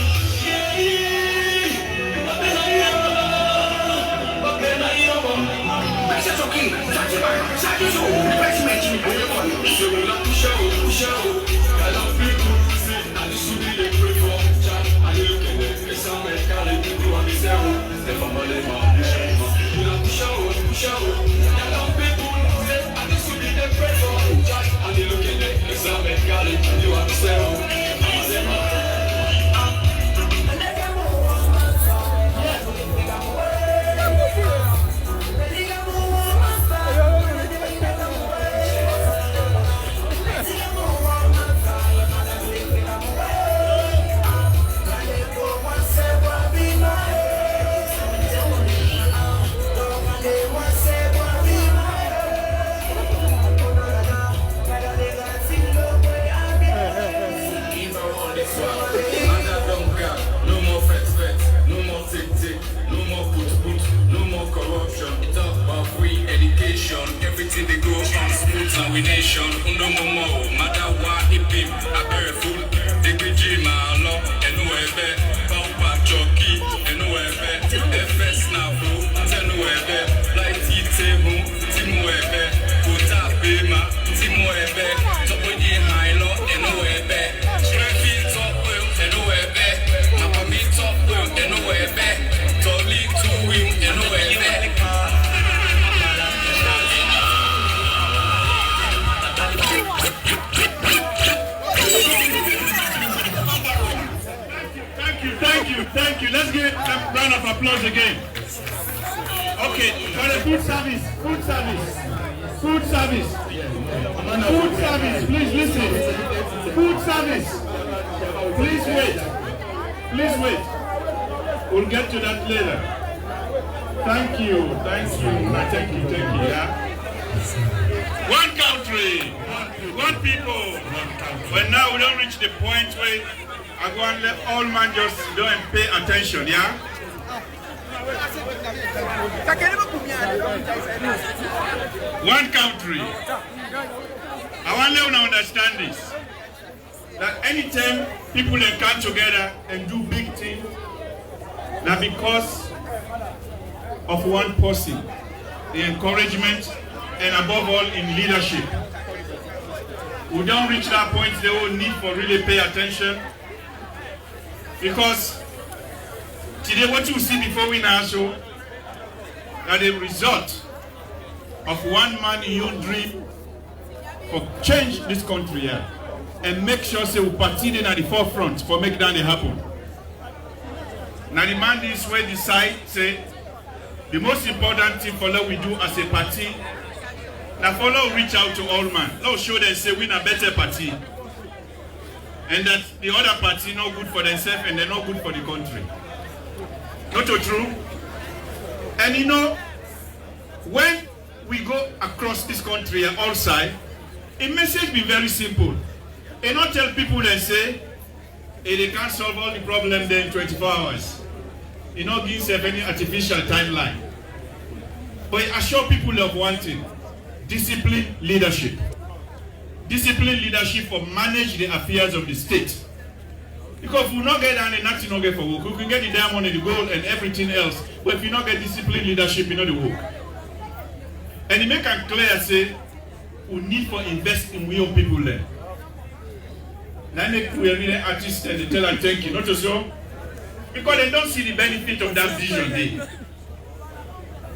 Everything they go on smooth and we nation. Undo momo, mother wa ipim, a very full. They be dream along, and whoever, Papa Jockey, and whoever, FS Navo, and whoever, like Titemu, Timuever, Kuta Bema, Timuever, Topoji Hilo, and whoever, Strength top will, and whoever, Napami top will, and whoever, Tolly to him, and whoever. Thank you. Let's give it a round of applause again. Okay, for the food service. Please listen. Food service. Please wait. We'll get to that later. Thank you. Yeah. One country, one people. But now we don't reach the point where I go and let all man just don't pay attention, yeah? One country. I want them to understand this. That anytime people they come together and do big things, that because of one person, the encouragement, and above all in leadership. We don't reach that point they will need for really pay attention. Because today what you see before we now show that the result of one man in your dream for change this country here and make sure say we party at the forefront for make that happen. Now the man this way decide say the most important thing for what we do as a party now follow reach out to all man. Now show them say we a better party. And that the other party not good for themselves and they're not good for the country. Not so true. And you know, when we go across this country and all sides, a message be very simple. And not tell people that say, hey, they can't solve all the problems there in 24 hours. You know, give them any artificial timeline. But I assure people of one thing, discipline leadership. Discipline leadership for manage the affairs of the state. Because if we not get down and nothing not get for work, we can get the diamond and the gold and everything else. But if you not get discipline leadership, you know the work. And it make it clear say we need to invest in young people there. Now they really artists and they tell them thank you, not so. Because they don't see the benefit of that vision there.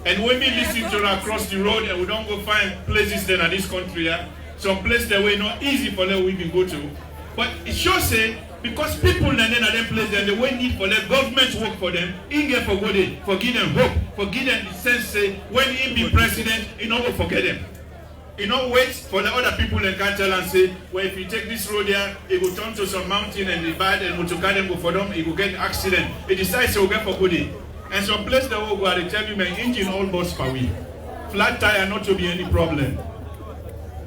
And when we listen to them across the road and we don't go find places there in this country, some place that way not easy for them we can go to. But it shows say because people and then at them place then the way need for them government work for them, in get for good, for give them hope, for give them the sense say when he be president, you know will forget them. You know wait for the other people and can't tell and say, well if you take this road here, it will turn to some mountain and divide and motorcar them go for them, it will get an accident. It decides to get for good. And some place that will go they tell you my engine all burst per wheel. Flat tire not to be any problem.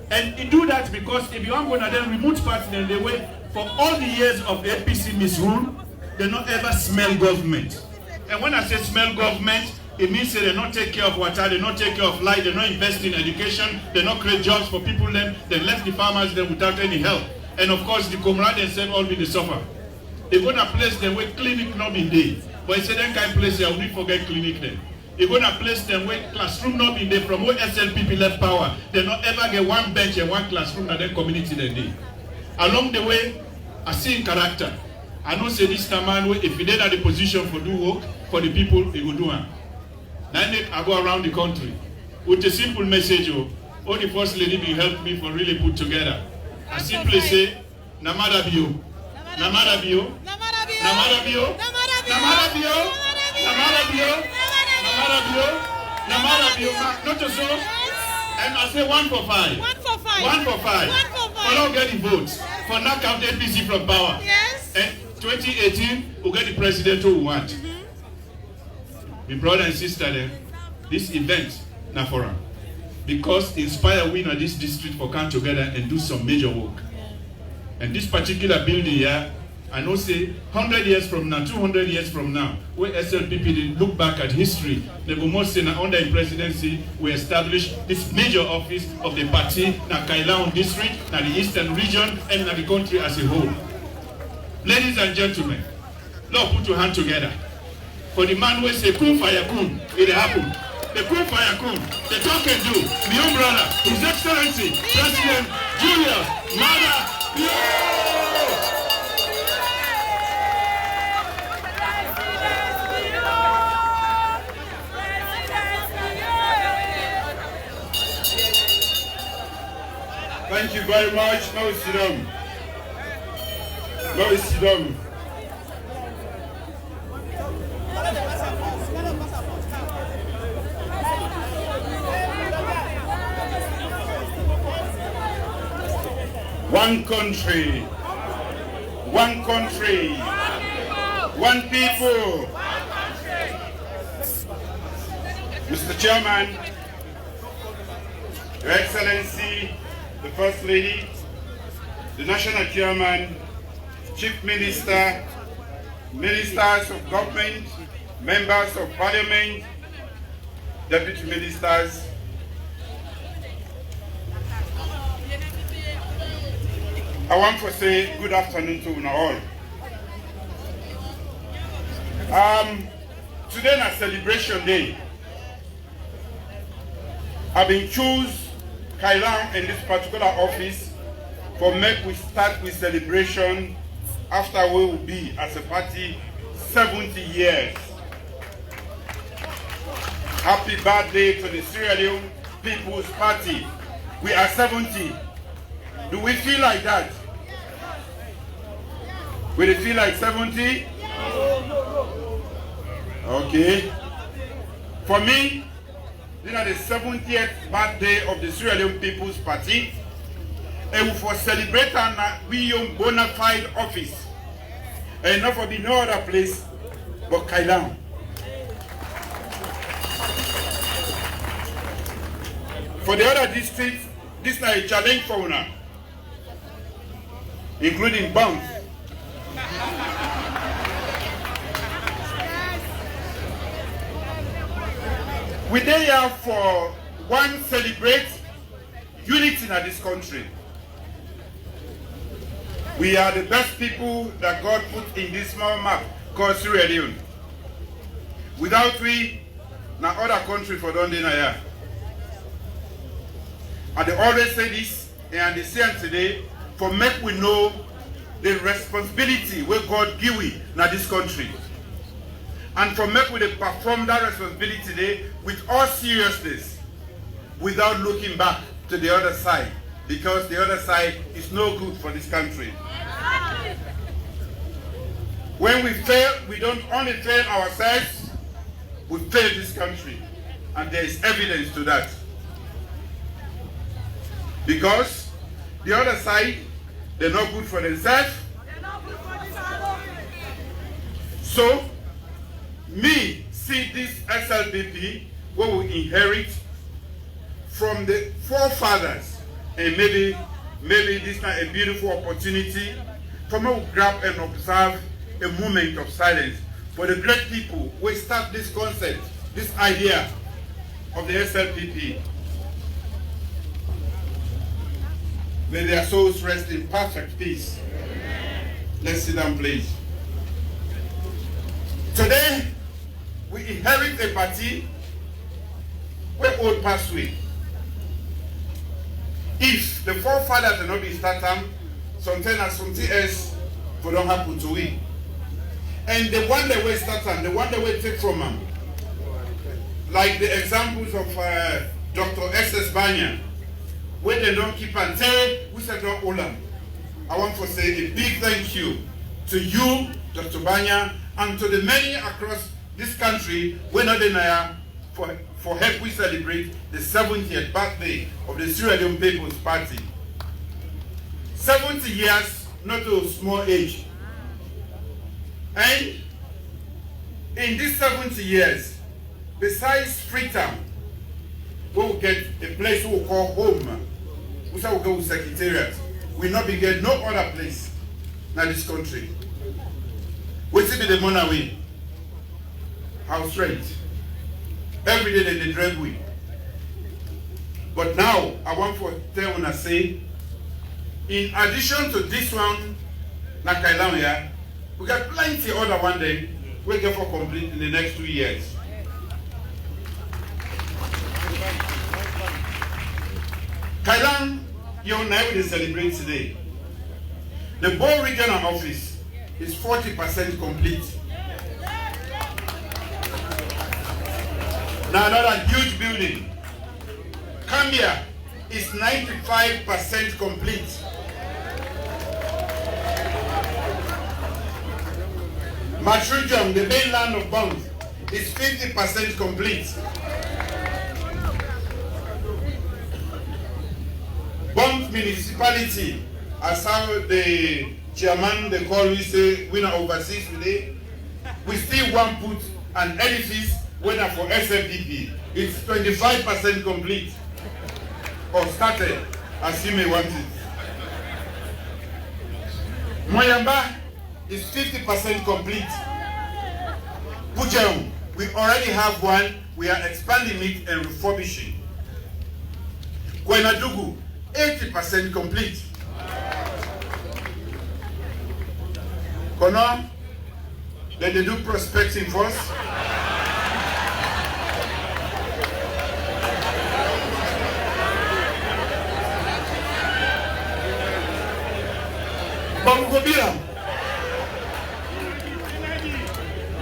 And you do that because if you want to go to them remote parts in the way for all the years of the APC misrule, they not ever smell government. And when I say smell government, it means that they don't take care of water, they don't take care of light, they don't invest in education, they don't create jobs for people, then they left the farmers there without any help. And of course, the comrade themselves all be the suffer. They go to place them where clinic not been there. But it's a then kind of place there, we forget clinic then. They go to place them where classroom not been there from where SLPP left power. They not ever get one bench and one classroom that their community they need. Along the way, I see in character. I know say this man, if he did at the position for do work for the people, he will do it. Then I go around the country with a simple message. All the first lady will help me for really put together. I simply say, Namada Bio, Namada Bio, Namada Bio, Namada Bio, Namada Bio, Namada Bio, Namada Bio, not to so. And I say 1 for 5. 1 for 5. 1 for 5. 1 for 5. We don't get the votes. For now, count APC from power. Yes. And 2018, we'll get the president who we want. My brother and sister, there, this event, now for them. Because inspire we in this district for come together and do some major work. And this particular building here, I know say 100 years from now, 200 years from now, where SLPP look back at history, they will most say under the presidency, we established this major office of the party in Kailaon district, in the eastern region, and in the country as a whole. Ladies and gentlemen, Lord, put your hand together. For the man who say, kun fire kun, it happen. The kun fire kun, the talk and do. My own brother, His Excellency, President Julius Maada Bio. Thank you very much. Now sit down. Now sit down. One country, one country, one people. Mr. Chairman, Your Excellency, the First Lady, the National Chairman, Chief Minister, Ministers of Government, Members of Parliament, Deputy Ministers, I want to say good afternoon to you all. Today is a celebration day. I've been choose Kailaon in this particular office for make we start with celebration after we will be as a party 70 years. Happy birthday to the Sierra Leone People's Party. We are 70. Do we feel like that? Will it feel like 70? Okay. For me, this is the 70th birthday of the Sierra Leone People's Party. And we for celebrate we own bona fide office. And not for be no other place but Kailaon. For the other districts, this is a challenge for una, including Bounce. We dey here for one celebrate unity in this country. We are the best people that God put in this small map called Sierra Leone. Without we, na other country for don't deny here. And they always say this, and they say it today, for make we know the responsibility where God give we in this country. And for make we perform that responsibility today with all seriousness, without looking back to the other side, because the other side is no good for this country. When we fail, we don't only fail ourselves, we fail this country. And there is evidence to that. Because the other side, they're not good for themselves. So, me see this SLPP, what we inherit from the forefathers, and maybe this is a beautiful opportunity for me to grab and observe a moment of silence for the great people who start this concept, this idea of the SLPP. May their souls rest in perfect peace. Let's sit down, please. Today, we inherit a party where old passed away. If the forefathers had not been started, something else would not happen to we. And the one that we start the one that we take from them, like the examples of Dr. S.S. Banya, where they don't keep and say, we said don't hold them. I want to say a big thank you to you, Dr. Banya, and to the many across this country where not there for help we celebrate the 70th birthday of the Sierra Leone People's Party. 70 years, not a small age. And in these 70 years, besides Freetown, we will get a place we will call home. We shall go with Secretariat. We will not be get no other place in this country. We see the money away. How straight. Every day they drag we. But now, I want to tell you, say, in addition to this one, like I down here, we got plenty other one day we get for complete in the next 2 years. Kailan, you're now they celebrate today. The Bo Regional Office is 40% complete. Now another huge building. Cambia is 95% complete. Matrujam, the mainland of Bond, is 50% complete. Bond municipality, as how the chairman, they call me, say, we are overseas today, we still want to put an edifice whether for SLPP. It's 25% complete, or started, as you may want it. Moyamba is 50% complete. Pujeung, we already have one, we are expanding it and refurbishing. Kwenadugu, 80% complete. Kono, then they do prospecting first. Bangobila.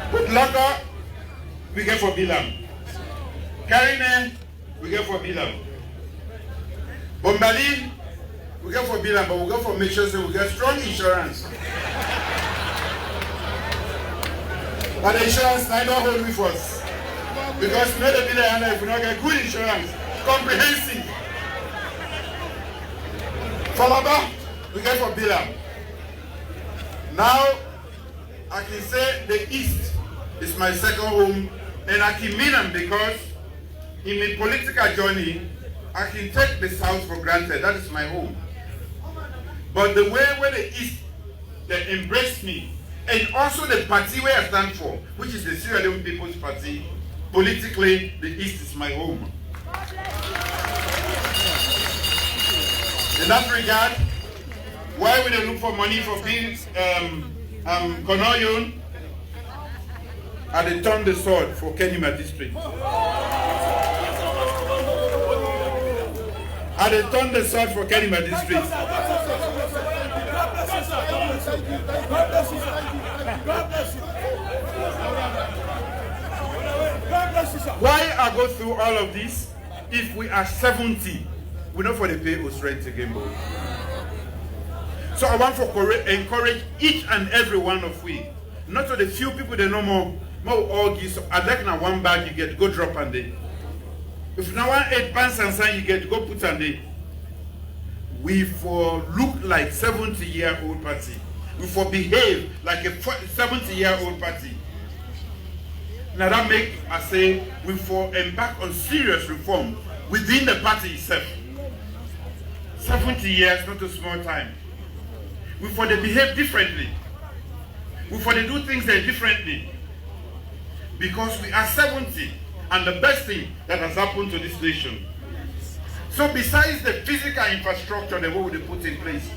Put Laka, we get for Bilam. Karine, we get for Bilam. Bombali, we get for Bilam, but we go for make sure that we get strong insurance. But the insurance, I don't hold with us. Because we know the Bilam, if we don't get good insurance, comprehensive. Falaba, we get for Bilam. Now, I can say the East is my second home, and I can mean them because in my political journey, I can take the South for granted. That is my home. But the way where the East, they embrace me, and also the party where I stand for, which is the Sierra Leone People's Party, politically, the East is my home. In that regard, why would they look for money for being Konoyon? And they turned the sword for Kenima district. And they turned the sword for Kenima district. Why I go through all of this? If we are 70, we know for the pay us rent again, boy. So I want to encourage each and every one of we, not to the few people that know more all give. So I like now one bag you get, go drop and day. If now want 8 pants and sign you get, go put and day. We for look like 70-year-old party. We for behave like a 70-year-old party. Now that make I say we for embark on serious reform within the party itself. 70 years, not a small time. We for they behave differently. We for they do things differently. Because we are 70, and the best thing that has happened to this nation. So besides the physical infrastructure that we will put in place,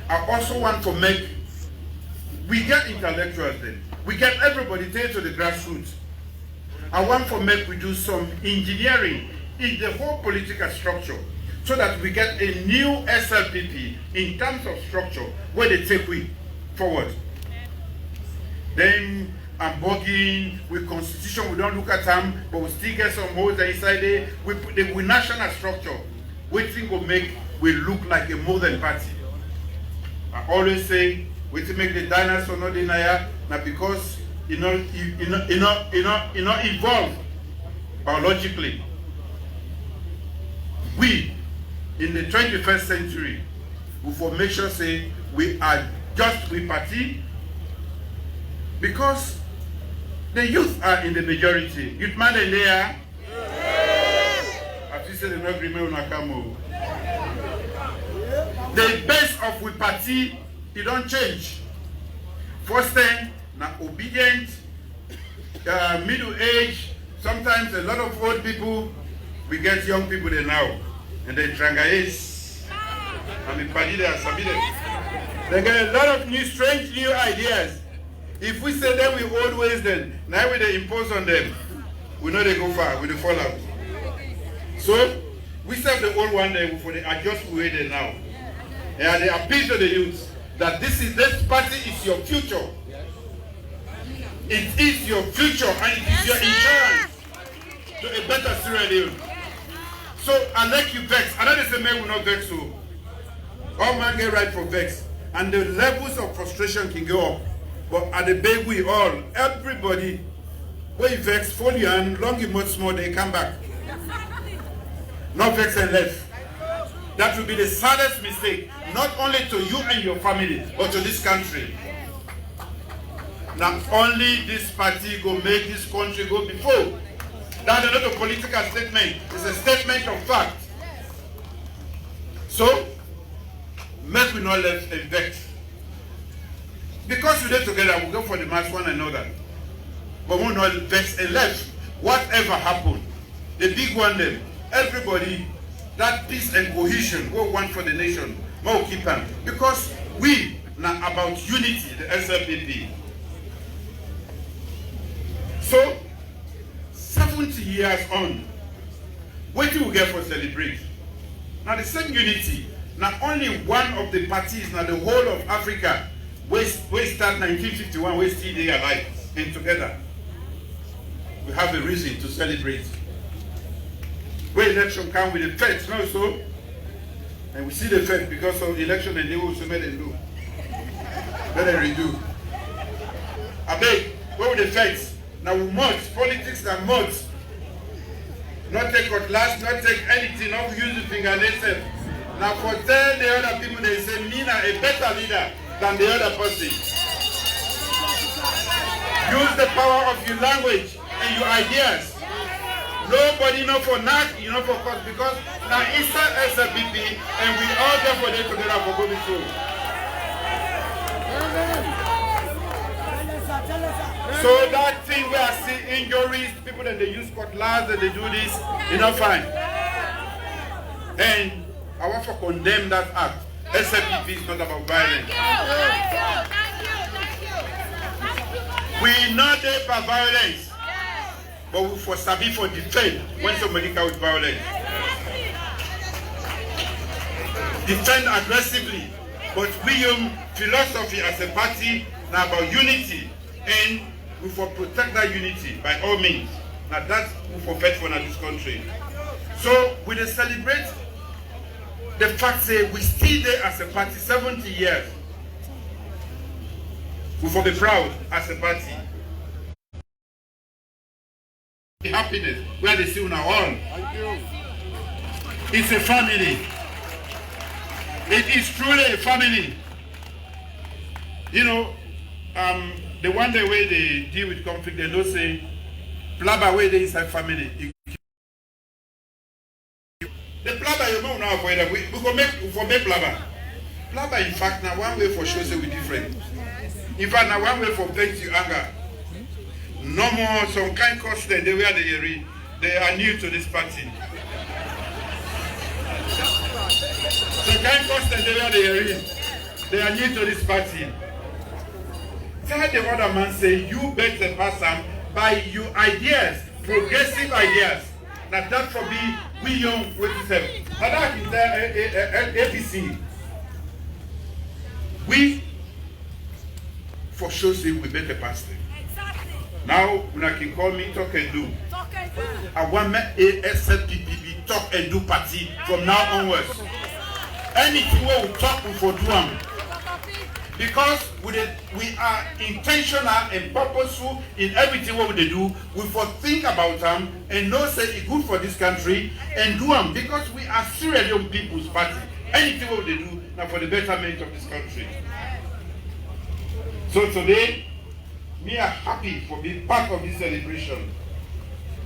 I also want to make, we get intellectuals then, we get everybody there to the grassroots. I want to make we do some engineering in the whole political structure so that we get a new SLPP in terms of structure where they take we forward. Then I'm bugging with constitution, we don't look at them, but we still get some holes inside there. We put the national structure, we think will make we look like a modern party. I always say, we to make the dinosaur not deny now because you know evolved biologically. We in the 21st century we for make sure say we are just we party because the youth are in the majority. Youth man in there. As you said, the agreement will come. The base of we party, it don't change. First thing, now obedient, middle age, sometimes a lot of old people, we get young people there now. And then Trangaes, I mean, party there, they get a lot of new, strange new ideas. If we say them with old ways, then now we they impose on them. We know they go far, we they fall out. So we serve the old one there for the adjust way there now. And they appeal to the youth that this party is your future. It is your future and it is your insurance to a better Sierra Leone. So I like you vex. I know they say men will not vex, so all man get right for vex. And the levels of frustration can go up. But at the big we all, everybody, when you vex, follow you and long and much more, they come back. Not vex and left. That will be the saddest mistake, not only to you and your family, but to this country. Not only this party go make this country go before. That's not a political statement, it's a statement of fact. So, make we not left and vex. Because we live together, we go for the match one another. But we not vex and left. Whatever happened, the big one then, everybody, that peace and cohesion we want for the nation, we'll keep them. Because we now about unity, the SLPP. So, 70 years on, what do we get for celebrate? Now the same unity, not only one of the parties, now the whole of Africa, we start 1951, we still there alive and together. We have a reason to celebrate. When election come with the feds, no so, and we see the feds because of the election and they also made them do. Better redo. I beg, what with the feds? Now we must, politics are must. Not take cutlass, not take anything, not use the finger themselves. Now for tell the other people, they say, me now a better leader than the other person. Use the power of your language and your ideas. Nobody know for not, you know for cause, because now inside SLPP and we all therefore they together for going through. So that thing where I see injuries, people that they use cutlass and they do this, you know fine. And I want to condemn that act. SLPP is not about violence. We not there for violence. But we for sabi for defend when somebody come with violence. Defend aggressively. But we philosophy as a party now about unity and we for protect that unity by all means. Now that's we for fight for this country. So we dey celebrate the fact that we still there as a party 70 years. We for be proud as a party. Happiness where they see now all. It's a family. It is truly a family. You know, the one the way they deal with conflict, they don't say plaba way they inside family. The plaba you know now for we go make plaba. Plaba in fact now one way for sure say we different. In fact, now one way for plenty anger. No more some kind cost they wear the earring. They are new to this party. Some kind cost they wear the earring. They are new to this party. Tell the other man say you better pass them by your ideas, progressive ideas. Now that for me, we young with them. Now that is the APC. We for sure say we better pass them. Now when I can call me talk and do. I want my ASLPPB talk and do party from now onwards. Anything we will talk for do them. Because we are intentional and purposeful in everything what we do. We for think about them and know say it's good for this country and do them because we are serious young people's party. Anything what we do now for the betterment of this country. So today, we are happy for being part of this celebration.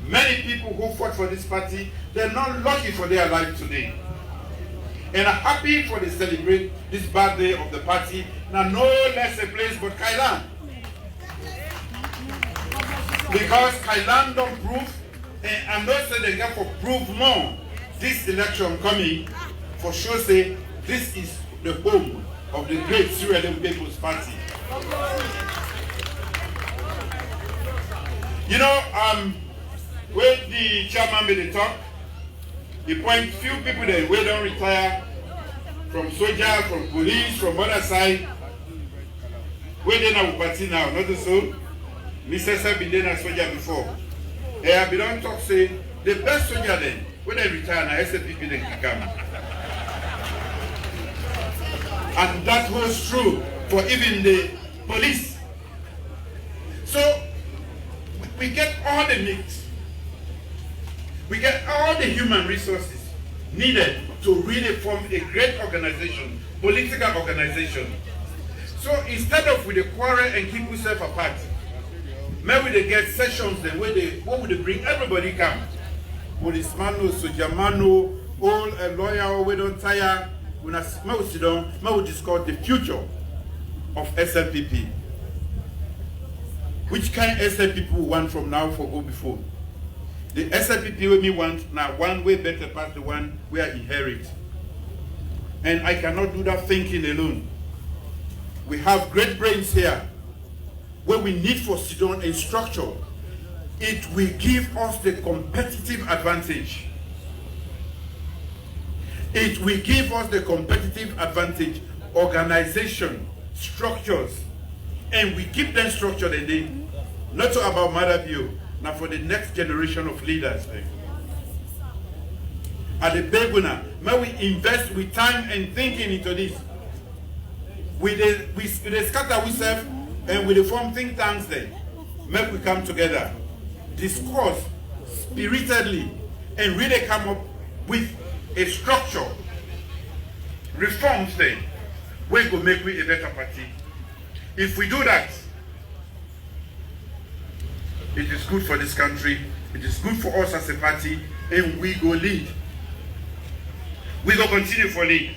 Many people who fought for this party, they're not lucky for their life today. And I'm happy for the celebrate this birthday of the party. Now no less a place but Kailan. Because Kailan don't prove, and I'm not saying they get for prove more. This election coming, for sure say, this is the home of the great Sierra Leone People's Party. You know, when the chairman made the talk, he point few people that we don't retire from soldier, from police, from other side. Where they now party now, not so. Mr. Sir been there as soldier before. I be don't talk say the best soldier then when they retire now SLPP then can come. And that holds true for even the police. So we get all the needs. We get all the human resources needed to really form a great organization, political organization. So instead of with the quarrel and keep yourself apart, maybe they get sessions then where what would they bring everybody come? Policeman, Sojamano, all a lawyer, we don't tire. When I sit down, we discuss the future of SLPP. Which kind of SLPP we want from now for go before? The SLPP we want now one way better past the one we are inherit. And I cannot do that thinking alone. We have great brains here where we need for sit down and structure. It will give us the competitive advantage. It will give us the competitive advantage, organization, structures, and we keep them structured and they not so about Mother View, now for the next generation of leaders. At the Beguna, may we invest with time and thinking into this. We scatter ourselves and we form think tanks there. May we come together, discuss spiritedly, and really come up with a structure, reforms there, we go make we a better party. If we do that, it is good for this country, it is good for us as a party, and we go lead. We go continue for lead.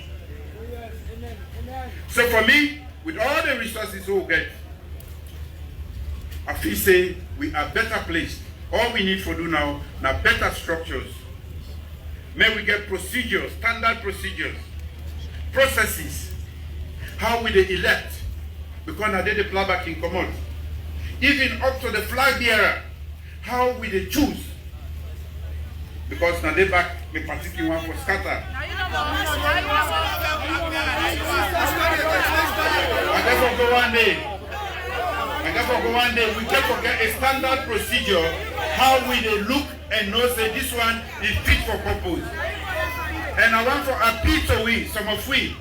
So for me, with all the resources we get, I feel say we are better placed. All we need for do now better structures. May we get procedures, standard procedures, processes, how we they elect, because now they the playback in command. Even up to the flag bearer, how we they choose. Because now they back the particular one for scatter. And therefore go one day, we can forget a standard procedure, how we they look and know say this one is fit for purpose. And I want for appeal to we, some of we,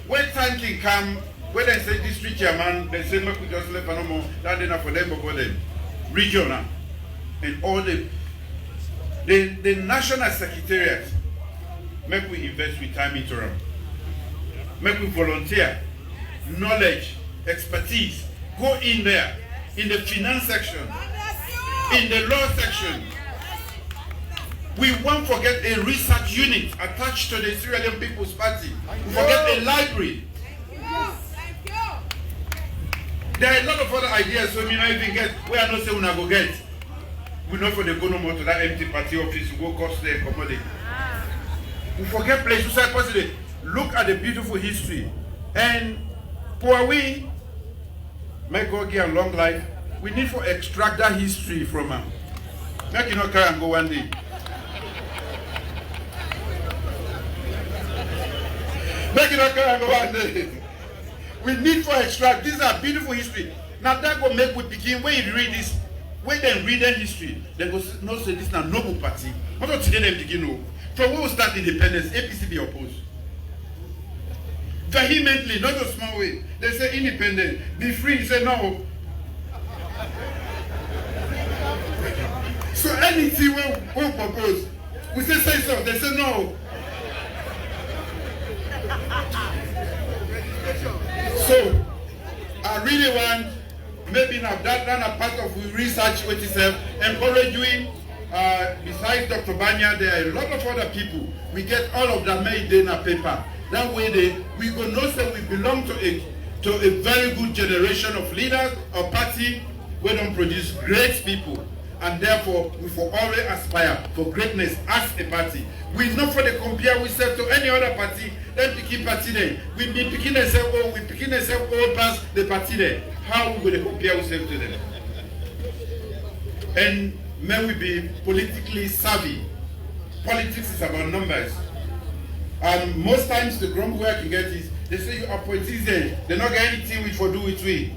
when time can come, when they say district chairman, they say make we just let no more, that enough for them for them. Regional and all the national secretariat, make we invest with time into them. Make we volunteer, knowledge, expertise, go in there, in the finance section, in the law section. We won't forget a research unit attached to the Sierra Leone People's Party. We forget a library. There are a lot of other ideas, so we not even get. We are not saying we not go get. We know for the go no more to that empty party office, we go cost there, accommodate. We forget place, we say possibly. Look at the beautiful history. And for we, may God give a long life, we need to extract that history from him. Make you not carry and go one day. Make it not carry and go one day. We need to extract. These are beautiful history. Now that will make we begin, when you read this, when they read the history, they go not say this is a noble party. What do today they begin know? From when we start independence, APC be opposed. Vehemently, not a small way. They say independent, be free. Say no. So anything we propose, we say so. They say no. So I really want maybe now that a part of research with itself, encourage you. Besides Dr. Banya, there are a lot of other people. We get all of them made in a paper. That way we go know that we belong to a very good generation of leaders or party where don't produce great people. And therefore we for always aspire for greatness as a party. We not for the compare ourselves to any other party, then picking party there. We be picking ourselves all, we picking ourselves all past the party there. How we will compare ourselves to them? And may we be politically savvy. Politics is about numbers. And most times the grumble we can get is they say you appointees there, they not get anything we for do with we.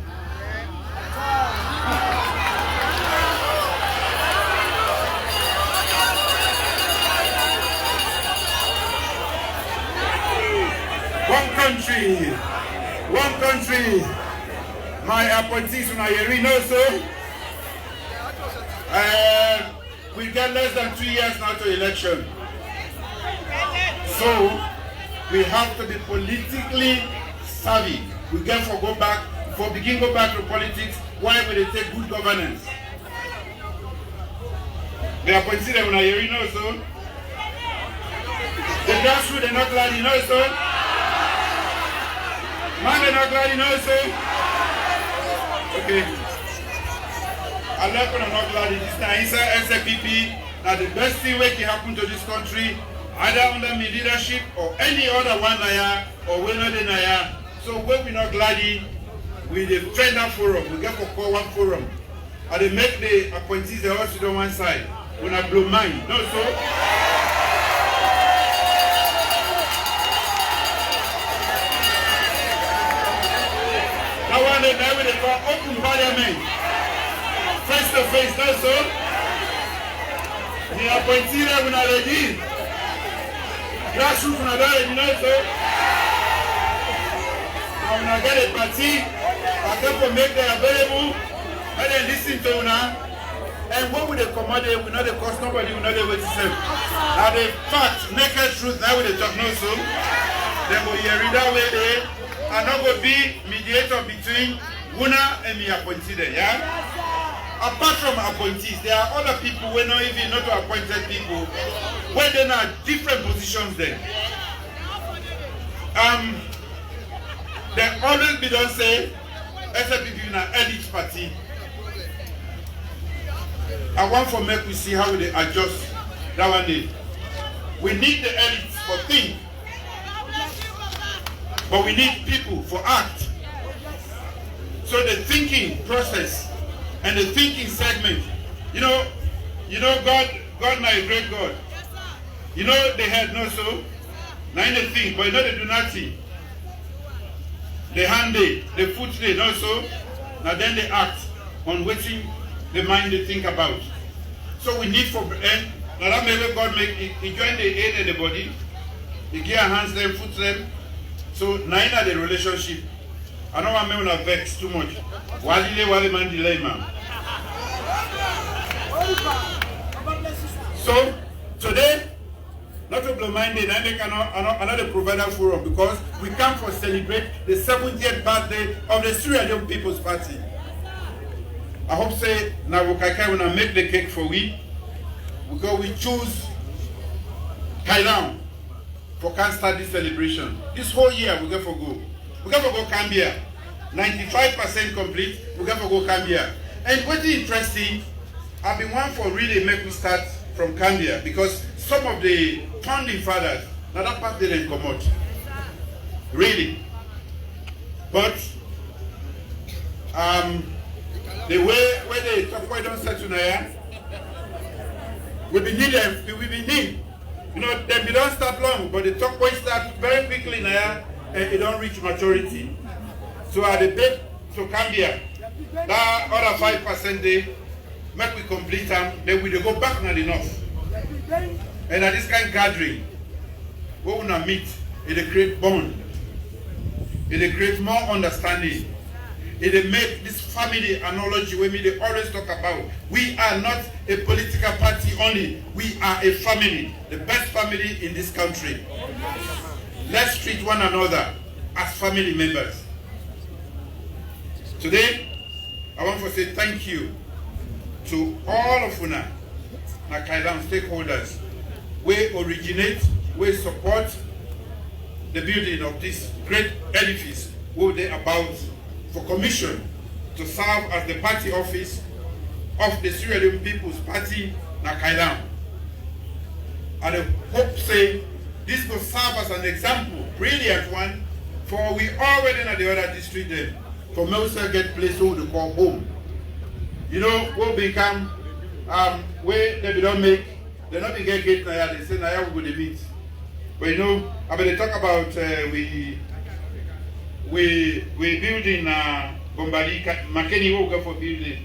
One country. My appointees when I hear also. We get less than 2 years now to election. So we have to be politically savvy. We can go back to politics. Why will they take good governance? The appointees when I hear also. The grassroots are not glad also. Man, they're not glad also. Okay. I'm not glad in this time. Inside SFPP, that the best thing that can happen to this country, either under my leadership or any other one or we're not in here. So when we're not glad with the trainer forum, we get to call one forum. And they make the appointees they all sit on one side. When I blow mine. No, so. Now one day now they call open parliament. Face to face, that's all. The appointee there when I ready. Grassroots when I ready, that's all. Now when I get a party, I can make them available and then listen to now. And what will they commodate? We know the cost, nobody will know the way to say. Now the fact, naked truth, now will they talk no so. They go hear it that way there. And not go be mediator between Wuna and me appointee there, yeah? Apart from appointees, there are other people who are not even not appointed people, where they are different positions there. They always be done say, SFPP in an elite party. I want for make we see how they adjust that one day. We need the elites for think, but we need people for act. So the thinking process and the thinking segment, you know, God my great God. You know they had no so, now they think, but you know they do nothing. They hand it, they foot they no so, now then they act on what the mind they think about. So we need for and now that maybe God make he join the head and the body, he give hands them, foot them. So now the relationship. I don't want me to vex too much. Wale man delay man. So today, not to blow mind it, I make another provider forum because we come for celebrate the 70th birthday of the Sierra Leone People's Party. I hope say now we will make the cake for we because we choose Kailan for can start this celebration. This whole year we go for go. We go for go Cambia. 95% complete, we got to go Cambia. And what's interesting, I've been one for really make me start from Cambia because some of the founding fathers, now that part didn't come out. Really. But the way where they talk why don't set to we be need them, we be need. You know, they don't start long, but the talk point start very quickly now and it don't reach maturity. So at the big to Cambia, that other 5% they make we complete them, then we go back now enough. And at this kind of gathering, we will meet, it create bond, it create more understanding. It make this family analogy where they always talk about. We are not a political party only. We are a family, the best family in this country. Let's treat one another as family members. Today, I want to say thank you to all of Una, Kailam stakeholders. We originate, we support the building of this great edifice. What they about for commission to serve as the party office of the Sierra Leone People's Party, Nakailam. And I hope say this will serve as an example, brilliant one, for we already in the other district then, for most get place who they call home. You know, we'll become where they don't make, they not get gate now, they say now we go to meet. But you know, I mean they talk about we building Bombali, Makeni will go for building.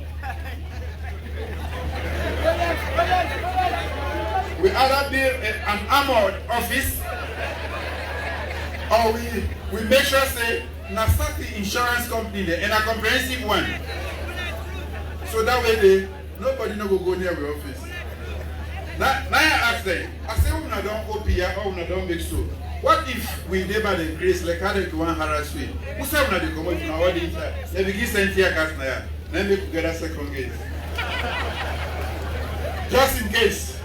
We either build an armored office or we make sure say Nasati insurance company there and a comprehensive one. So that way nobody no go near the office. Now I ask them, I say we don't OP here or we don't make so. What if we never the grace like how they do one harass we? Who say we not come out from our inside? They begin send tear gas now. Then we get a second gate. Just in case.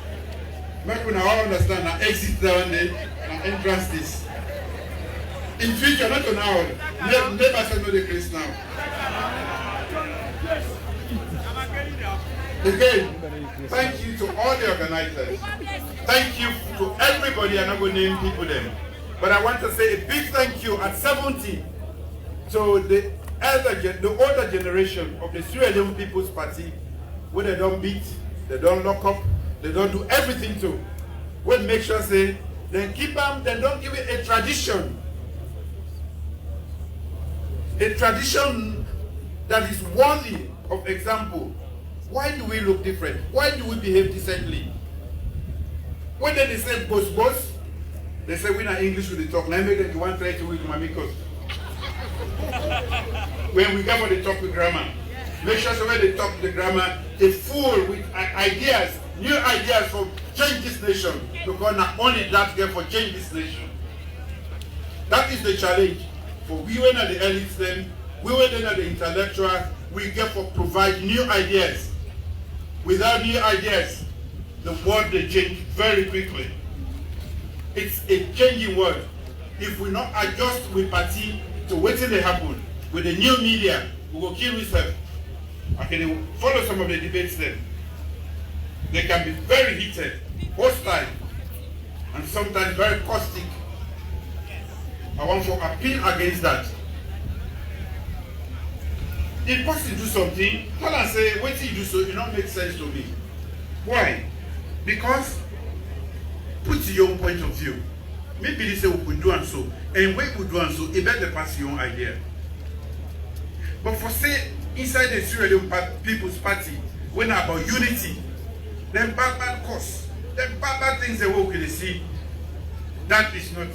Make we now understand that exit down there and entrance this. In future, not now. Never say no the grace now. Again, thank you to all the organizers. Thank you to everybody. I'm not going to name people them. But I want to say a big thank you at 70 to the older generation of the Sierra Leone People's Party, where they don't beat, they don't lock up, they don't do everything to. We'll make sure say, then keep them, then don't give it a tradition. A tradition that is worthy of example. Why do we look different? Why do we behave decently? When they say boss, they say we not English with the talk. Now make them you want to try to with mamikos. When we come for the talk with grammar, make sure so when they talk the grammar, they full with ideas, new ideas for change this nation. Because not only that get for change this nation. That is the challenge. For we were not the elites then, we were not the intellectuals, we get for provide new ideas. Without new ideas, the world will change very quickly. It's a changing world. If we not adjust with party to waiting to happen, with the new media, we will kill ourselves. I can follow some of the debates then. They can be very heated, hostile, and sometimes very caustic. I want to appeal against that. If person do something, tell and say, what you do so, it don't make sense to me. Why? Because put your own point of view. Maybe they say we could do and so, and when we do and so, it better pass your own idea. But for say inside the Sierra Leone People's Party, when about unity, then bad cause, then bad things they will see. That is not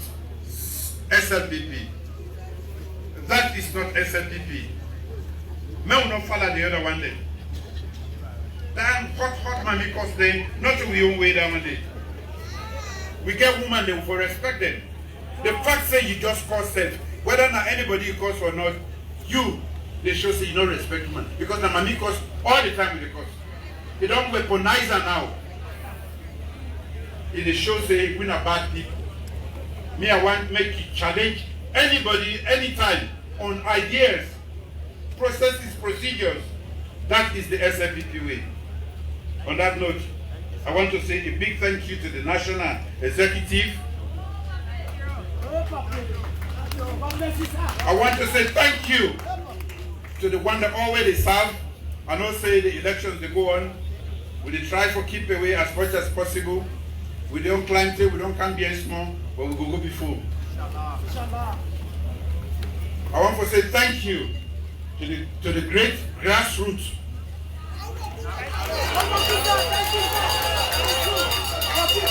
SLPP. That is not SLPP. May we not follow the other one day. That hot mommy cause them, not to we own way down one day. We get women, they will respect them. The fact say you just cause self, whether not anybody you cause or not, you, they show say you don't respect women. Because the mommy cause all the time with the cause. They don't weaponize her now. It shows say we are bad people. Me, I want to make it challenge anybody, anytime, on ideas processes, procedures. That is the SNPP way. On that note, I want to say a big thank you to the National Executive. I want to say thank you to the one that already serve. I know say the elections they go on. We try to keep away as much as possible. We don't climb till we don't come be small, but we will go before. I want to say thank you to the great grassroots.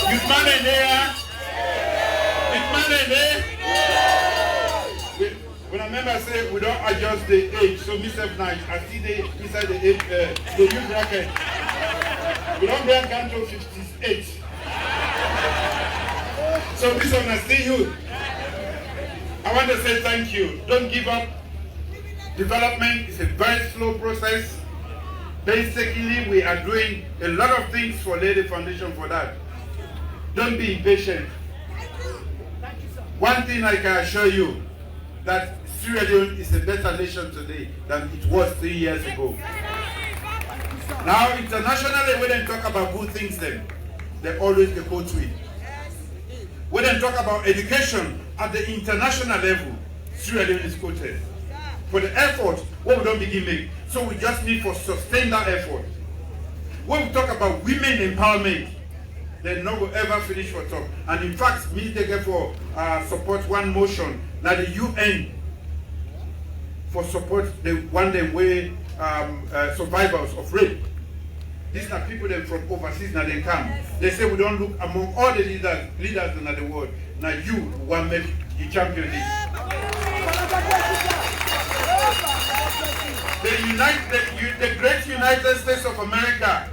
Youth man in there. Youth man in there. When I remember say we don't adjust the age, so myself now I see the inside the age, the youth bracket. We don't bring down to 58. So this one I see you. I want to say thank you. Don't give up. Development is a very slow process. Basically, we are doing a lot of things for Lay the Foundation for that. Don't be impatient. One thing I can assure you, that Sierra Leone is a better nation today than it was 3 years ago. Now, internationally, when they talk about good things, then they always get quote with. When they talk about education at the international level, Sierra Leone is quoted. For the effort, what we don't begin make. So we just need to sustain that effort. When we talk about women empowerment, they never ever finish for talk. And in fact, me take for support one motion that the UN for support the one day way survivors of rape. These are people that from overseas now they come. They say we don't look among all the leaders in the world. Now you want to make the champion league. The great United States of America,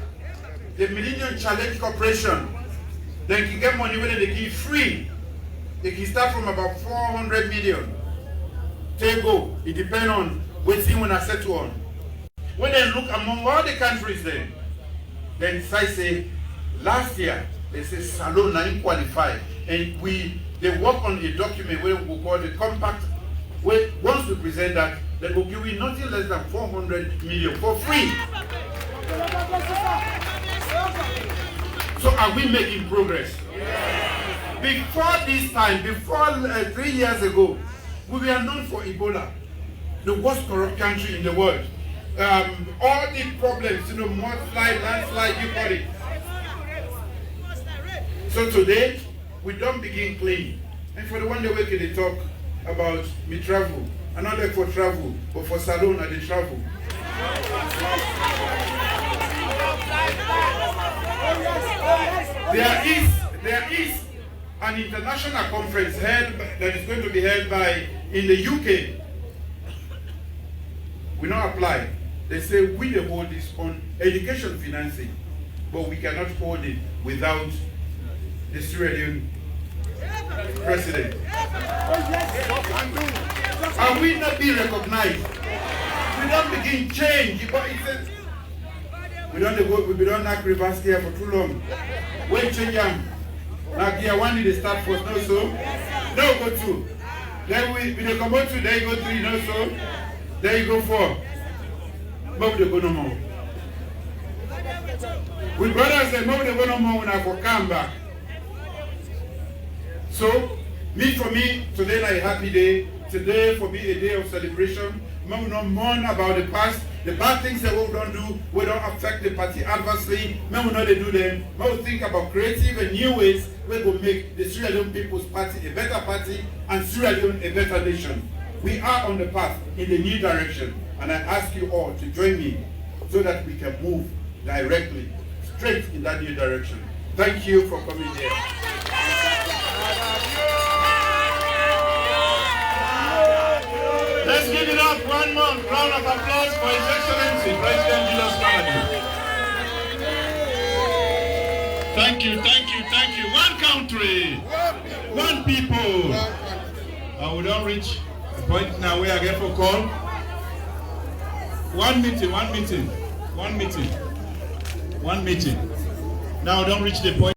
the Millennium Challenge Corporation, they can get money when they give free. They can start from about 400 million. They go. It depends on what thing when I settle on. When they look among all the countries then I say, last year, they say Salone didn't qualify. And they work on a document where we call the compact. Where once we present that, they will give you nothing less than 400 million for free. So are we making progress? Before this time, before 3 years ago, we were known for Ebola, the worst corrupt country in the world. All the problems, mudslide, landslide, you got it. So today, we don't begin clean. And for the one that we can talk about me travel, and not like for travel, but for Salone and the travel. There is an international conference held that is going to be held in the UK. We not apply. They say we hold this on education financing, but we cannot hold it without the Sierra Leone president. And we not be recognized. We don't begin change. But it says, we don't not reverse here for too long. When change them, now gear one need to start first, no so. No go two. Then we come out two, there you go three, no so. There you go four. But we go no more. We brothers say, but we go no more when I go come back. So, for me, today is a happy day. Today for me a day of celebration. We not mourn about the past. The bad things that we don't do, we don't affect the party adversely. We not do them. We think about creative and new ways we will make the Sierra Leone People's Party a better party and Sierra Leone a better nation. We are on the path in the new direction. And I ask you all to join me so that we can move directly, straight in that new direction. Thank you for coming here. Let's give it up, one more round of applause for His Excellency, President Julius Malema. Thank you, thank you, thank you. One country, one people. And we don't reach the point now where I get for call. One meeting. Now don't reach the point.